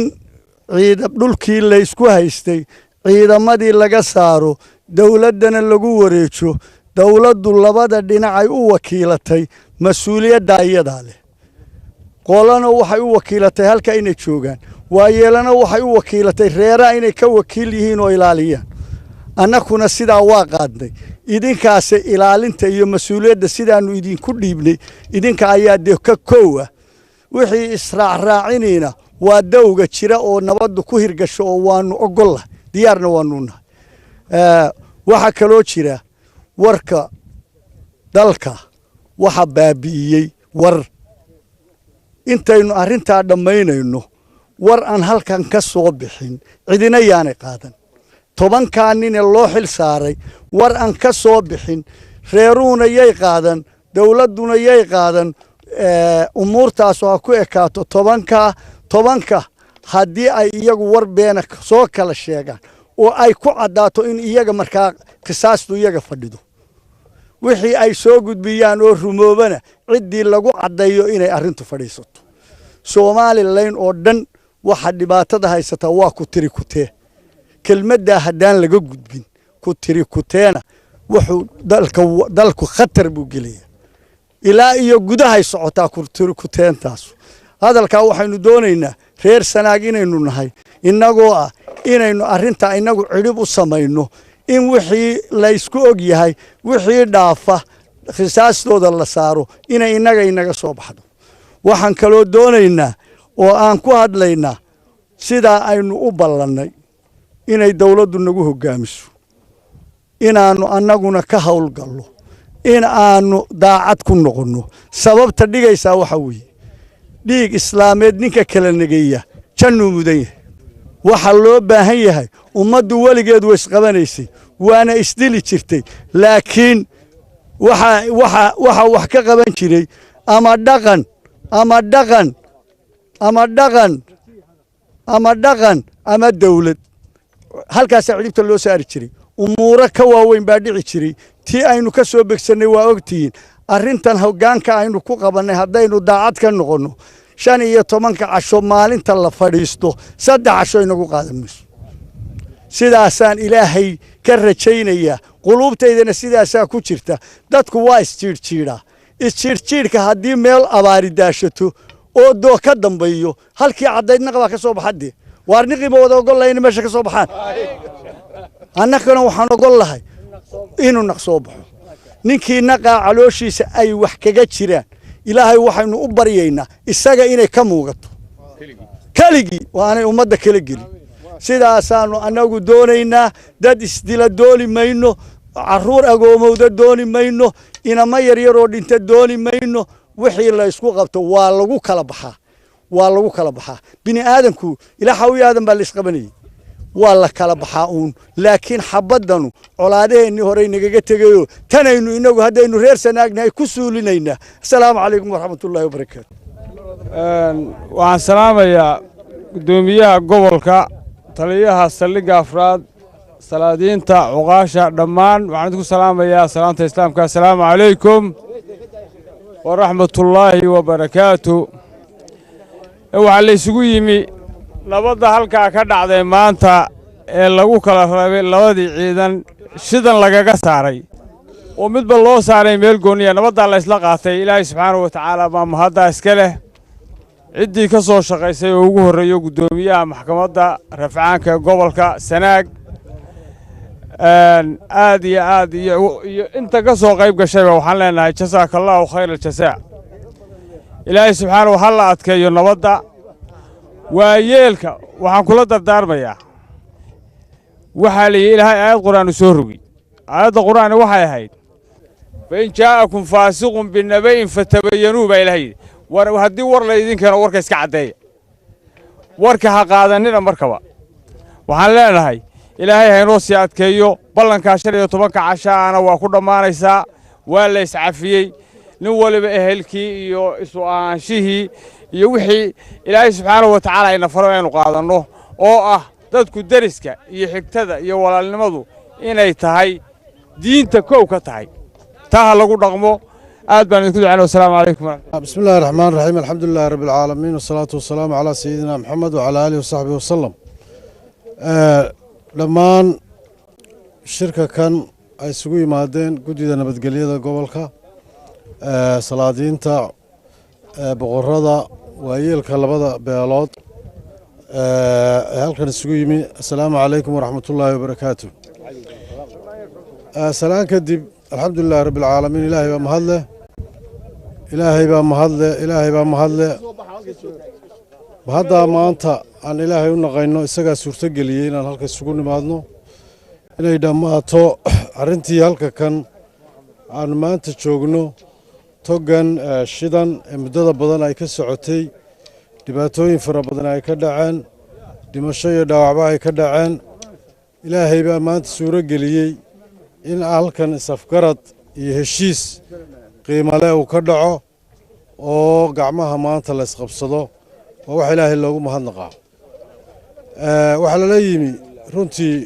dhulkii laysku haystay ciidamadii laga saaro dowladdana lagu wareejo dowladdu labada dhinacay u wakiilatay mas-uuliyadda iyadaa leh qolana waxay u wakiilatay halka inay joogaan waayeelana waxay u wakiilatay reeraha inay ka wakiil yihiin oo ilaaliyaan annakuna sidaa waa qaadnay idinkaase ilaalinta iyo mas-uuliyadda sidaannu idinku dhiibnay idinka ayaa dee ka koow ah wixii israacraacinayna waa dawga jira oo nabaddu ku hirgasho oo waannu ogollah diyaarna waannu nahay waxaa kaloo jira warka dalka waxa baabi'iyey war intaynu arrintaa dhammaynayno war aan halkan ka soo bixin cidina yaanay qaadan 10 nin ee loo xil saaray war aan ka soo bixin reeruuna yay qaadan dowladduna yay qaadan umuurtaas oo ku ekaato 10 haddii ay iyagu war beena soo kala sheegaan oo ay ku caddaato in iyaga markaa qisaastu iyaga fadhido wixii ay soo gudbiyaan oo rumoobana ciddii lagu caddeeyo inay arrintu fadhiisato Soomaaliland oo dhan waxa dhibaatada haysata waa ku tiri kutee kelmadda haddaan laga gudbin ku tiri kuteena wuxuu dalku khatar buu geliyaa ilaa iyo gudahay socotaa ku tiri kuteentaas hadalkaa waxaynu doonaynaa reer sanaag inaynu nahay innagoo ah inaynu arrinta inagu cidhib u samayno in wixii la isku og yahay wixii dhaafa khisaastooda la saaro inay inaga soo baxdo waxaan kaloo doonaynaa oo aan ku hadlaynaa sidaa aynu u ballannay inay dawladdu nagu hoggaamiso inaannu annaguna ka howlgallo in aannu daacad ku noqonno sababta dhigaysaa waxa weeye dhiig islaameed ninka kala negeeya jannuu mudan yahay waxaa loo baahan yahay ummaddu weligeed way isqabanaysay waana isdili jirtay laakiin waxa wax ka qaban jiray ama dhaqan ama dawlad halkaasaa cidhibta loo saari jiray umuuro ka waaweyn baa dhici jiray tii aynu ka soo begsannay waa ogtihiin arrintan hoggaanka aynu ku qabannay haddaynu daacad ka noqonno 15 casho maalinta la fadhiisto 3 casho inagu qaadan mayso sidaasaan ilaahay ka rajaynayaa quluubtaydana sidaasaa ku jirta dadku waa isjiirjiidhka haddii meel abaari daashato oo doo ka dambeeyo halkii caddaydnaqa baa ka soo baxadee waarniqiiba wada ogol lahay in meesha ka soo baxaan annagana waxaan ogol lahay inuu naq soo baxo ninkii naqaa calooshiisa ay wax kaga jiraan ilaahay waxaynu u baryaynaa isaga inay ka muugato keligii waanay ummadda kala gelin sidaasaanu annagu doonaynaa dad isdila dooni mayno carruur agoomowda dooni mayno inama yaryaroo dhinta dooni mayno wixii la isku qabto waa lagu kala baxaa bini aadamku ilaa xawi aadan baa la isqabanayay waa la kala baxaa uun laakiin xabaddanu colaadaheennii horey nagaga tegayoo tanaynu inagu haddaynu reer sanaagnahay ku suulinaynaa asalaamu calaykum waraxmatullaahi wabarakaatu waxaan salaamayaa guddoomiyaha gobolka taliyaha saldhigga afraad salaadiinta cuqaasha dhammaan waxaan idinku salaamayaa salaanta islaamka assalaamu calaykum waraxmatullaahi wabarakaatu waxaa la isugu yimi nabadda halkaa ka dhacday maanta ee lagu kala rabay labadii ciidan shidan lagaga saaray oo midba loo saaray meel gooniya nabaddaa la isla qaatay ilaahay subxaanahu wa tacaala baa mahaddaa iska leh ciddii ka soo shaqaysay oo ugu horreeyo guddoomiyaha maxkamadda rafcaanka gobolka sanaag aad iyo inta ka soo qayb gashayba waxaan leenahay jasaakallaahu khayra aljazaa ilaahay subxaanahu ha la adkeeyo nabadda waayeelka waxaan kula dardaarmayaa waxaa la yidhi ilaahay aayad qur'aanu soo rogi aayadda qur'aani waxay ahayd fain jaa'akum faasiqun binaba'in fatabayanuu baa ilahay yidhi war haddii war laydin keeno warka iska caddeeya warka ha qaadanina markaba waxaan leenahay ilaahay haynoo sii adkeeyo ballankaa 15 cashaana waa ku dhammaanaysaa waa la iscafiyey nin waliba ehelkii iyo isu ahaanshihii iyo wixii ilaahay subxaanahu wa tacaala ayna faro aynu qaadanno oo ah dadku deriska iyo xigtada iyo walaalnimadu inay tahay diinta kow ka tahay taa ha lagu dhaqmo aad baan idinku ducaynaa wassalaamu calaykum بسم الله الرحمن الرحيم الحمد لله رب العالمين والصلاة والسلام على سيدنا محمد وعلى آله وصحبه وسلم dhammaan shirka kan ay isugu yimaadeen guddida nabadgelyada gobolka salaadiinta boqorada waayeelka labada beelood halkan isugu yimi assalaamu calaykum waraxmatullaahi wabarakaatu salaan kadib alxamdulilahi rabbi alcaalamiin ilaahay baa mahadle mahaddaa maanta aan ilaahay u naqayno isagaa suurtogeliyey inaan halka isugu nimaadno inay dhammaato arrintii halka kan aanu maanta joogno toggan shidan ee muddada badan ay ka socotay dhibaatooyin fara badan ay ka dhaceen dhimasho iyo dhaawacba ay ka dhaceen ilaahay baa maanta suuro geliyey in halkan isafgarad iyo heshiis qiimale uu ka dhaco oo gacmaha maanta la isqabsado waa wax ilaahay loogu mahadnaqaa waxaa lala yimi runtii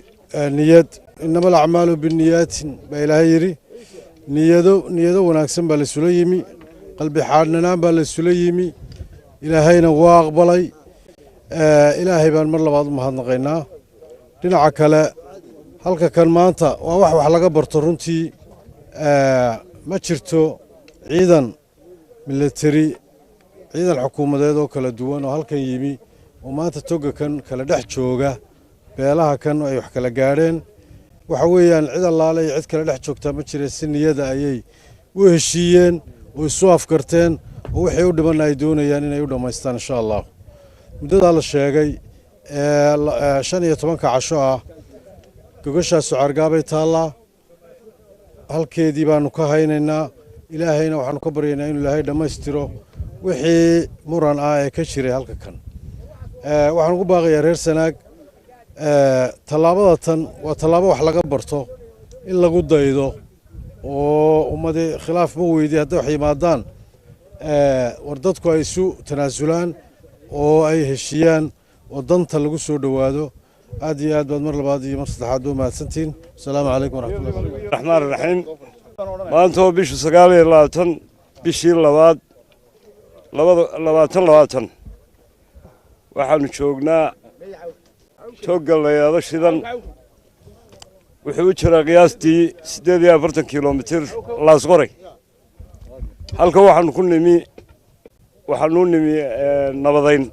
niyad inama alacmaalu binniyaatin baa ilaahay yidhi niyado wanaagsan baa laisula yimi qalbi xaadhnanaan baa laisula yimi ilaahayna waa aqbalay ilaahay baan mar labaad u mahadnaqaynaa dhinaca kale halka kan maanta waa wax laga barto runtii ma jirto ciidan milateri ciidan xukuumadeed oo kala duwan oo halkan yimi oo maanta togga kan kala dhex jooga beelaha kan ay wax kala gaadheen waxa weeyaan cid allaale iyo cid kala dhex joogtaa ma jira si niyada ayay u heshiiyeen oo isu afkarteen oo wixii u dhimanna ay doonayaan inay u dhammaystaan insha allah muddadaa la sheegay 15 casho ah gogashaas sucaargaabay taallaa halkeedii baanu ka haynaynaa ilaahayna waxaanu ka baryaynaa inuu ilaahay dhammaystiro wixii muran ah ee ka jiray halka kan waxaan ugu baaqayaa reer sanaag tallaabada tan waa tallaabo wax laga barto in lagu daydo oo ummadii khilaaf ma weydi hadday wax yimaadaan war dadku ay isu tanaasulaan oo ay heshiiyaan oo danta lagu soo dhowaado aad iyo aad baad mar labaad iyo mar saddexaad u mahadsantihiin asalaamu calaykum waraxmatullahi raxmaan raxiim maanta oo bishu 29 bishii labaad 2020 waxaanu joognaa togga layaado shidan wuxuu u jiraa qiyaastii 48 kilomitir laasqoray halka waxaanu nimi nabadayn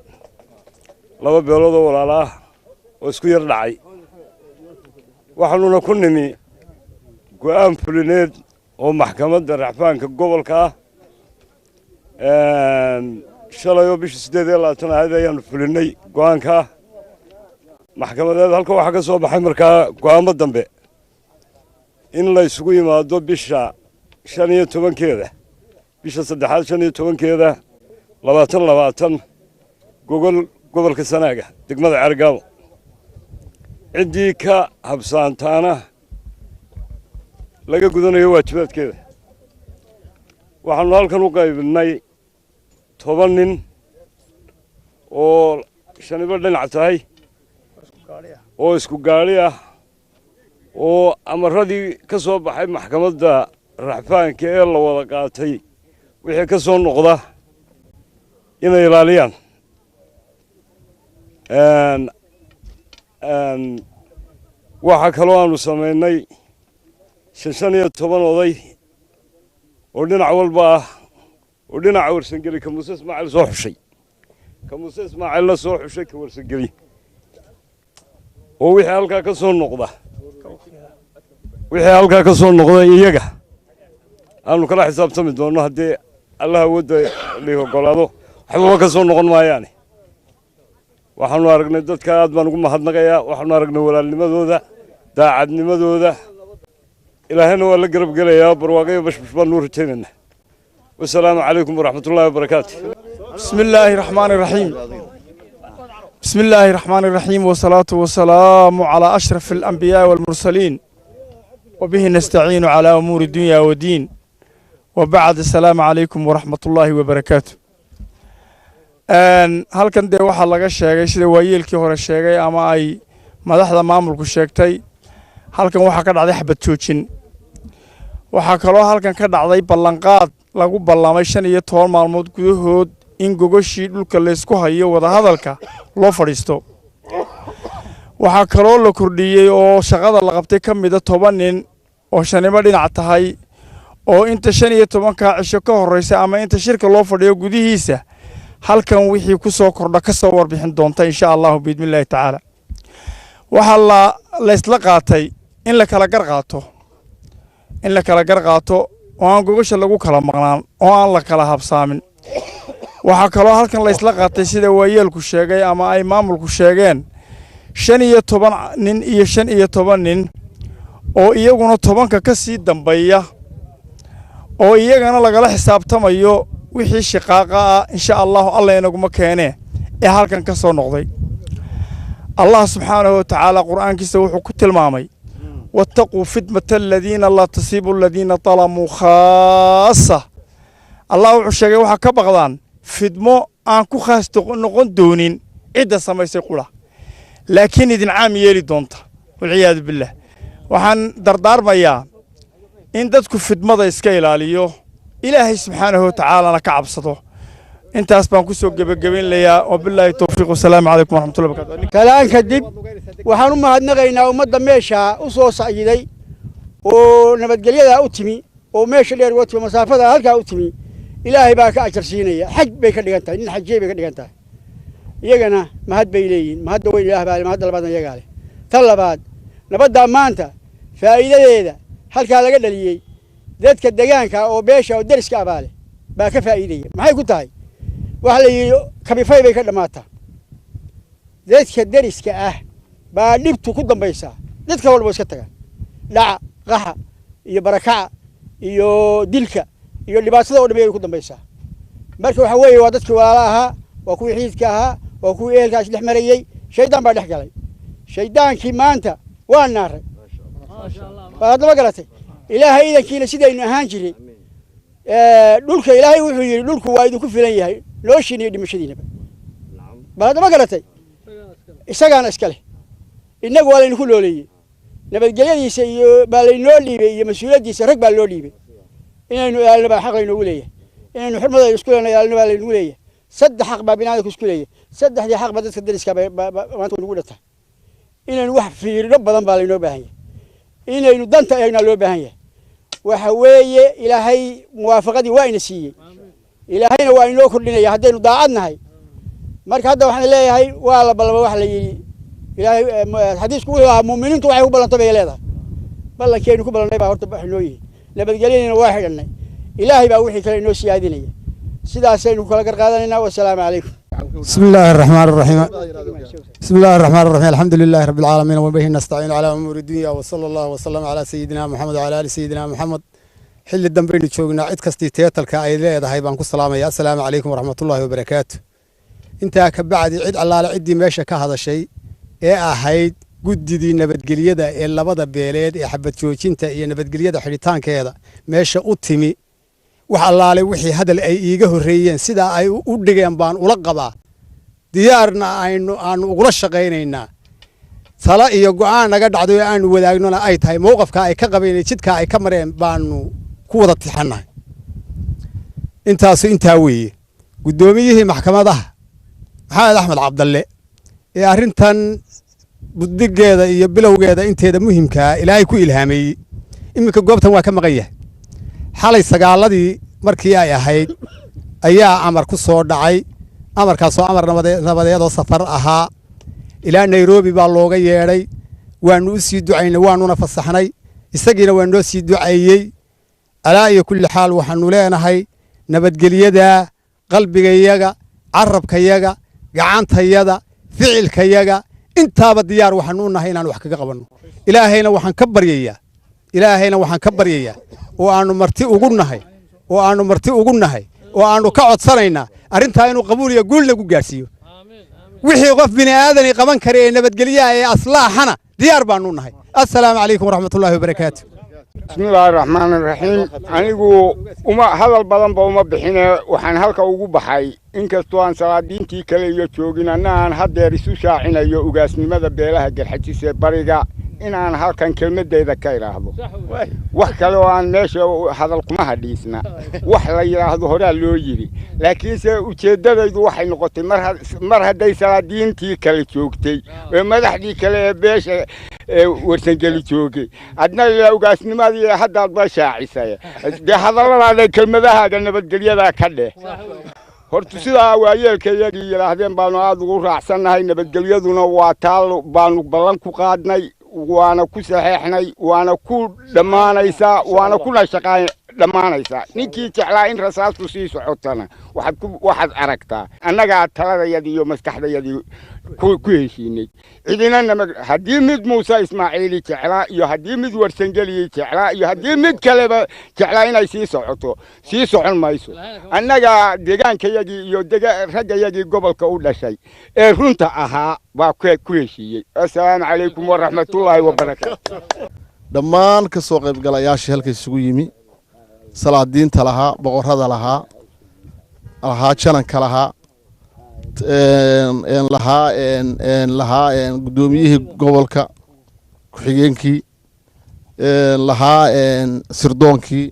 laba beelood oo walaalo ah oo isku yar dhacay waxaanuna ku nimi go'aan fulineed oo maxkamadda racfaanka gobolka ah shalay oo bishii 28 ahayd ayaanu fulinay go'aanka maxkamadeed halka waxaa ka soo baxay markaa go'aamo dambe in la isugu yimaado bisha 15keeda bisha saddexaad 15keeda 2020 gobolka Sanaaga degmada Cergaabo ciddii ka habsaantaana laga gudanayo waajibaadkeeda waxaanu halkan u qaybinay 10 nin oo shaniba dhinac tahay oo isku gaari ah oo amaradii ka soo baxay maxkamadda racfaanka ee la wada qaatay wixii ka soo noqda inay ilaaliyaan waxa kaloo aanu sameynay 15 oday oo dhinac walba ah oo dhinaca warsangeli ka Muuse Ismaaciil soo xushay ka Muuse Ismaaciil la soo xushay ka warsangeli oo wixii halka ka soo noqda iyaga aanu kala xisaabtami doono haddii Allah wada liiho golaado waxba ka soo noqon maayaan waxaanu aragnay dadka aad baan ugu mahadnaqayaa waxaanu aragnay walaalnimadooda daacadnimadooda ilaahayna waa la garab gelayaa barwaaqo bashbash baan nuur jeedina wassalaamu calaykum waraxmatullaahi wabarakaatuh bismillaahi raxmaani raxiim bismillaahi raxmaani raxiim wasalaatu wasalaamu calaa ashraf alanbiyaa waalmursaliin وبه نستعين على أمور الدنيا والدين وبعد السلام عليكم ورحمة الله وبركاته halkan dee waxaa laga sheegay sida waayeelkii hore sheegay ama ay madaxda maamulku sheegtay halkan waxaa ka dhacday xabad joojin waxaa kaloo halkan ka dhacday ballanqaad lagu ballamay 15 maalmood gudahood in gogoshii dhulka la isku hayo wadahadalka loo fadhiisto waxaa kaloo la kordhiyey oo shaqada la qabtay ka mid ah 10 nin oo shaniba dhinac tahay oo inta 15 ka cisho ka horeysa ama inta shirka loo fadhiyo gudihiisa halkan wixii ku soo kordha ka soo warbixin doonta insha Allah biidmillahi taala waxa la isla qaatay in la kala gar qaato oo aan gogosha lagu kala maqnaan oo aan la kala habsaamin waxa kaloo halkan la isla qaatay sida waayeelku sheegay ama ay maamulku sheegeen 15 nin iyo 15 nin oo iyaguna 10ka ka sii dambeeya oo iyagana lagala xisaabtamayo wixii shaqaaqa ah insha Allah Allah inaguma keenee ee halkan ka soo noqday Allah subhanahu wa ta'ala quraankiisa wuxuu ku tilmaamay wattaqu fitmatal ladina la tasibu alladina talamu khassa Allah wuxuu sheegay waxa ka baqdaan fidmo aan ku khaas noqon doonin cid samaysay qula laakiin idin caam yeeli doonta wal billah waxaan dardaarmayaa in dadku fidmada iska ilaaliyo ilaahay subhanahu wa ta'ala ka cabsado intaas baan ku soo gabagabeynlayaa oo billahi tawfiiq wassalaamu calaykum waraxmatullahi wabarakaatuh kalaanka dib waxaan u mahadnaqaynaa ummadda meesha u soo saaciday oo nabadgelyada u timi oo meesha dheer wati masaafada halka u timi ilaahay baa ka ajar siinaya xaj bay ka dhigan tahay in xajay bay ka dhigan tahay iyagana mahad bay leeyihiin mahad weyn ilaahay baa mahad labaad iyaga leh tan labaad nabadda maanta faa'iidadeeda halka laga dhaliyay dadka deegaanka oo beesha oo dariska abaale baa ka faa'iideeyay maxay ku tahay waxa la yiri kabifay bay ka dhamaata dadka dariska ah baa dhibtu ku dambaysa dadka walba iska taga dhaca qaxa iyo barakaca iyo dilka iyo dhibaatada oo dhamay ku dambaysa marka waxa weeye waa dadkii walaalaha ahaa waa kuwii xiidka ahaa waa kuwii ehelkaas dhex marayay shaydaan baa dhex galay shaydaankii maanta waa naaray baad ma garatay ilaahay idankiina sidaynu ahaan jiray dhulka ilaahay wuxuu yiri dhulku waa idinku filan yahay nooshiin iyo dhimashadiinaba baad ma garatay isagaana iska leh innagu waa laynu ku nooleeyey nabadgelyadiisa iyo baa laynoo dhiibay iyo mas-uuliyaddiisa rag baa loo dhiibay inaynu ilaalino baa xaq laynoogu leeyahay inaynu xurmadaynu isku lena ilaalino baa laynagu leeyahay saddex xaq baa binaadamku isku leeyahay saddexdii xaq baa dadka dariska maanta waynugu dhantahay inaynu wax fiirino badan baa laynoo baahan yahay inaynu danta eegnaa loo baahan yahay waxa weeye ilaahay muwaafaqadii waa ina siiyey ilaahayna waa inoo kordhinaya haddaynu daacad nahay marka hadda waxaan leeyahay waa la ballama wax la yidhi ilaahay xadiisku wuxuu ahaa muuminiintu waxay ku ballantay bay leedahay ballankeenu ku ballannay baa horta wax inoo yihi nabadgelyadiina waa xidhannay ilaahay baa wixii kale inoo siyaadinaya sidaasaynu kala garqaadanaynaa wasalaamu calaykum بسم الله الرحمن الرحيم بسم الله الرحمن الرحيم الحمد لله رب العالمين وبه نستعين على أمور الدنيا وصلى الله وسلم على سيدنا محمد وعلى آل سيدنا محمد حل الدنبين تشوقنا عد كستي تيتلك أيلي هذا هيبان كسلام يا السلام عليكم ورحمة الله وبركاته أنت كبعد عد الله عدي ماشى كهذا الشيء إيه أحيد جددي نبت جليدة إلا بدأ بيلاد حبت شوكينتا إيه نبت جليدة حريتان كذا ماشى أتمي وحلا عليه وحي هذا اللي يجيه الريان سدا أي ودقين بان ولقبا ديارنا أن وقلش شقينا صلاة يجوعان نقد عدو أن وداعنا أي تاي موقف كأي كقبين شد كأي كمرين بانو قوة التحنة أنت وي قدوميه محكمة ده هذا أحمد عبد الله يا رنتن بدق هذا يبلغ هذا أنت هذا مهم كإلهي كو إلهامي إمك جوابته وكم غيه حالي سجالدي مركي أي هاي أيها أمر كسر دعي أمر كسر أمر نبضي سفر أها إلى نيروبي باللغة يري ونوسي دعينا ونونا فصحناي استجينا ونوسي دعيي على كل حال وحنولنا هاي نبت جليدا قلب جيجا عرب كيجا جعان تيجا فعل كيجا انت بالديار وحنونا هنا نوحك قبلنا إلهينا وحنكبر يا إلهينا وحنكبر يا وأنو مرتي وقولنا هاي وأنو كعد صرينا أرنتها إنه قبول يقول لك جالسيو وحي وقف بني آدم قبان كريه نبت جليا أصلاحنا ديار بانونا هاي السلام عليكم ورحمة الله وبركاته بسم الله الرحمن الرحيم أنيقو وما هذا البلان بوما بحنا وحن هلكا وقو بحي إنك استوان سلادين تي كلي يوتشوغينا نان هاد رسو شاعنا يوغاسني ماذا بيلاها جرحتي سيباريقا إن أنا هالكان كلمة ديدا كيراهدو وحكالو أن ماشي هذا القمها ديسنا وحلا يراهدو هورا لو يري لكن سي وجيدada idu waxay noqotay mar haday salaadiin tii kala joogtay ee madaxdii kale beesha warsan gali joogay adna ugaasnimadii hadda ba shaacisay de hadalada kelmadahaaga nabadgelyada ka dheh horta sidaa waayeelkayagii yiraahdeen baanu aad ugu raacsanahay nabadgelyaduna waa taal baanu ballan ku qaadnay وانا كسححني وانا كو دمانيسا وانا كنا شقاي دمانيسا نيكي جعلا ان رصاص كسي سقطنا واحد اركتا انغا تلada yadiyo maskaxda yadiyo ku heshiinay cidina hadii mid Muuse Ismaaciil jeclaa iyo hadii mid Warsangeli jeclaa iyo hadii mid kaleba jeclaa inay sii socon mayso annaga deegaankayagii iyo ragayagii gobolka u dhashay ee runta ahaa baa ku heshiiyay assalaamu calaykum wa rahmatullaahi wa barakaatuh dhammaan ka soo qayb galayaasha halka isugu yimi salaadiinta lahaa boqorada lahaa jananka lahaa gudoomiyihii gobolka ku-xigeenkii lahaa sirdoonkii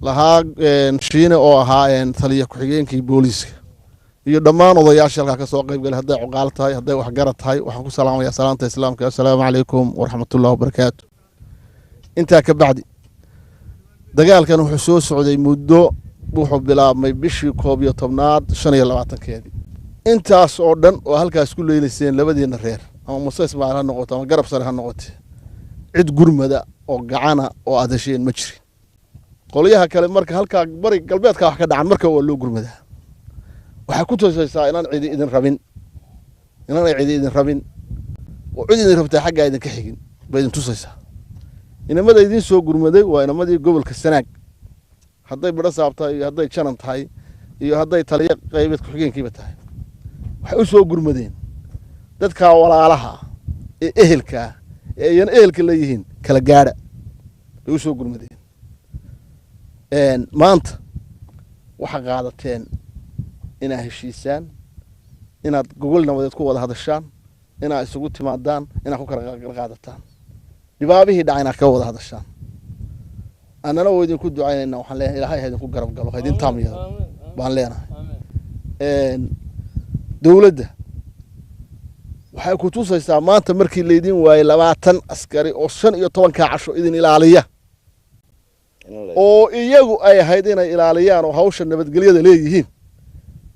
lahaa shiine oo ahaa taliya ku-xigeenkii booliiska iyo dhammaan odayaasha halkaa ka soo qayb galay hadday cuqaal tahay hadday waxgarad tahay waxaan ku salaamayaa salaanta islaamka assalaamu calaykum waraxmatullahi wabarakaatu intaa ka bacdi dagaalkan wuxuu soo socday muddo wuxuu bilaabmay bishii 11aad 25keedii intaas oo dhan oo halkaas ku leeyayseen labadeena reer ama Muuse Ismaaciil ha noqoto ama garab sare ha noqoto cid gurmada oo gacana oo adasheen ma jirin qoliyaha kale marka halka bari galbeedka wax ka dhacan marka waa loo gurmadaa waxa ku toosaysaa inaan cid idin rabin oo cid idin rabtaa xagga idin ka xigin bay idin tusaysaa inamada idin soo gurmaday waa inamadii gobolka Sanaag hadday bada saabtay iyo hadday janan tahay iyo hadday taliye qaybad ku xigeenkiiba tahay waxay u soo gurmadeen dadka walaalaha ee ehelka ee ehelka leeyihiin kala gaara u soo gurmadeen maanta waxa qaadateen inaad heshiisaan inaad gogol nabadeed ku wada hadashaan inaa isugu timaadaan inaa ku kala qaadataan dhibaabihii dhacayna ka wada hadashaan annana oo idinku ducaynayna waxaan leenahay ilaahay ha idinku garab galo ha idin taamiyado baan leenahay dowladda waxay ku tusaysaa maanta markii laydin waayey 20 askari oo 15 casho idin ilaaliya oo iyagu ay ahayd inay ilaaliyaan oo hawsha nabadgelyada leeyihiin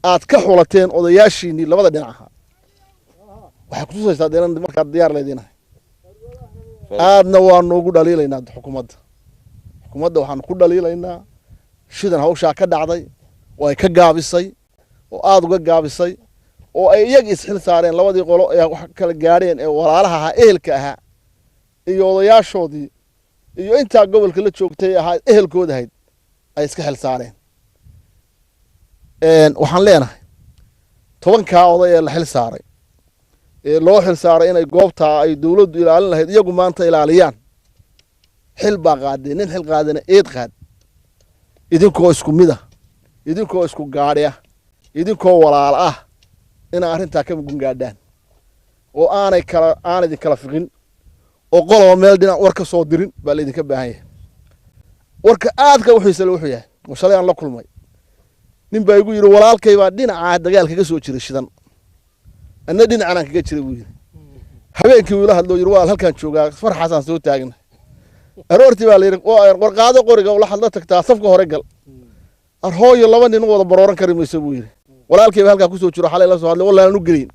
aad ka xulateen odayaashiinii labada dhinaca waxay ku tusaysaa deeran markaad diyaar leedinahay aadna waa noogu dhaliilaynaa xukuumadda waxaan ku dhaliilaynaa shidan hawshaa ka dhacday oo ay ka gaabisay oo aad uga gaabisay oo ay iyaga isxil saareen labadii qolo ee wax kala gaadheen ee walaalaha ahaa ehelka ahaa iyo odayaashoodii iyo intaa gobolka la joogtay ahaa ehelkooda ahayd ay iska xil saareen waxaan leenahay 10 oday ee la xil saaray ee loo xil saaray inay goobta ay dawladdu ilaalin lahayd iyagu maanta ilaaliyaan xil baa qaadeen nin xil qaadana eed qaad idinkoo isku mid ah idinkoo isku gaadhi ah idinkoo walaal ah ina arrintaa ka gungaadhaan oo aanay kala fiqin oo qoloba meel dhinac war ka soo dirin baa laydinka baahan yahay warka aadka wuxuu yahay oo shalay aan la kulmay nin baa igu yidhi walaalkay baa dhinaca dagaal kaga soo jiray shidan anna dhinacan aan kaga jiray buu yidhi habeenkii wiila hadloo yidhi waa halkaan joogaa farxaasaan soo taagna aroortii baa layidhi warqaado qoriga ula hadla tagtaa safka hore gal arhooyo 2 nin wada barooran kari mayso buu yidhi walaalkay baa halkaa ku soo jiro xalay la soo hadlay walaa aanu gelin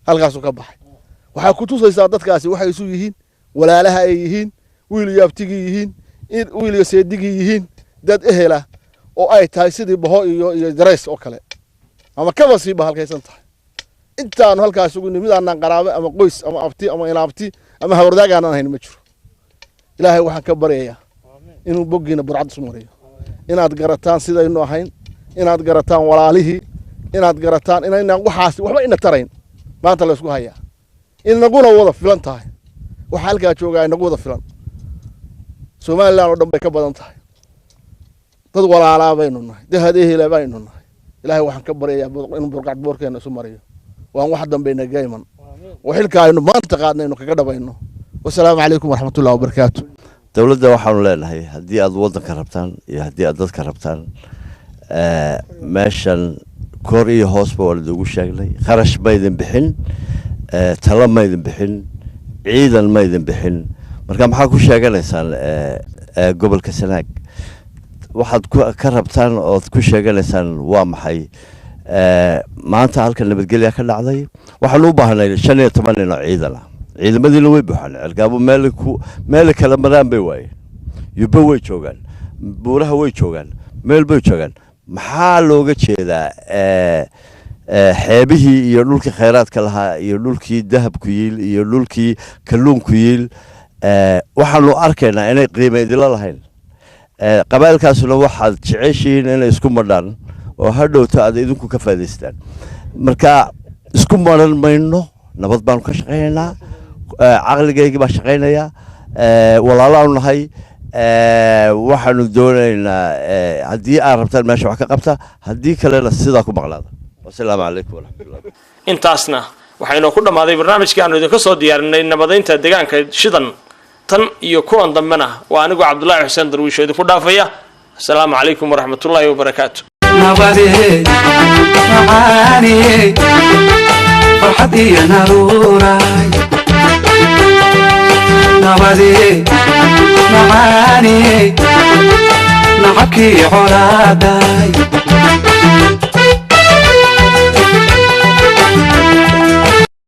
halkaasuu ka baxay waxaa ku tusaysaa dadkaasi waxay isu yihiin walaalaha ay yihiin wiil iyo abtigii yihiin wiil iyo seedigii yihiin dad ehela oo ay tahay sidii baho iyo darays oo kale ama kaba siiba halkaysan tahay intaanu halkaas ugu nimid aanan qaraabe ama qoys ama abti ama inaabti ama hawrdaag aanan ahayn ma jiro ilaahay waxaan ka baryayaa inuu boggiina burcad isu mariyo inaad garataan sidaynu ahayn inaad garataan walaalihii inaad garataan inaynan waxaas waxba ina tarayn maanta la isku hayaa inaguna wada filan tahay waxa halkaa joogaa inagu wada filan Soomaaliland oo dhan bay ka badan tahay dad walaalaa baynu nahay dahadehela baynu nahay ilaahay waxaan ka baryayaa inuu burcad boorkeena isu mariyo waan wax dambeena gayman وحلك إنه ما انتقدنا إنه كذا إنه والسلام عليكم ورحمة الله وبركاته. دولة وحنا لنا هي هدي أضواء كربتان هدي أضواء كربتان ماشان كوري هوسبا ولا دوش شغلي خرج مايدن بحن تلام مايدن بحن عيدا مايدن بحن مركم حكوا شغلة إنسان قبل كسناك واحد كربتان أو كل شغلة إنسان وام حي maanta halkan nabadgelya ka dhacday waxa loo baahnaa 15 ciidan ciidamadii way buuxaan algaabo meel kala maraan bay waayeen yuba way joogan buuraha way joogan meel bay joogan maxaa looga jeedaa xeebihii iyo dhulkii khayraadka lahaa iyo dhulkii dahabku yiil iyo dhulkii kalluunku yiil waxaanu arkaynaa inay qiimo idila lahayn qabaylkaasuna waxaad jeceshiin inay isku madhaan oo hadhowta aad idinku ka faa'iideystaan marka isku maran mayno nabad baan ka shaqeynaa aqligayga baa shaqeynaya walaalaanu nahay waxaanu doonaynaa haddii aad rabtaan meesha wax ka qabta haddii kalena sidaa ku maqlaada wasalaamu calaykum waraxmatullahi intaasna waxaynu ku dhamaaday barnaamijkii aanu idinka soo diyaarinay nabadeynta deegaanka shidan tan iyo kuwan dambena waa anigu cabdullaahi xuseen darwiisho idinku dhaafaya asalaamu calaykum waraxmatullaahi wabarakaatu نبضي معاني فرحتي نروراي نبضي معاني نحكي عراداي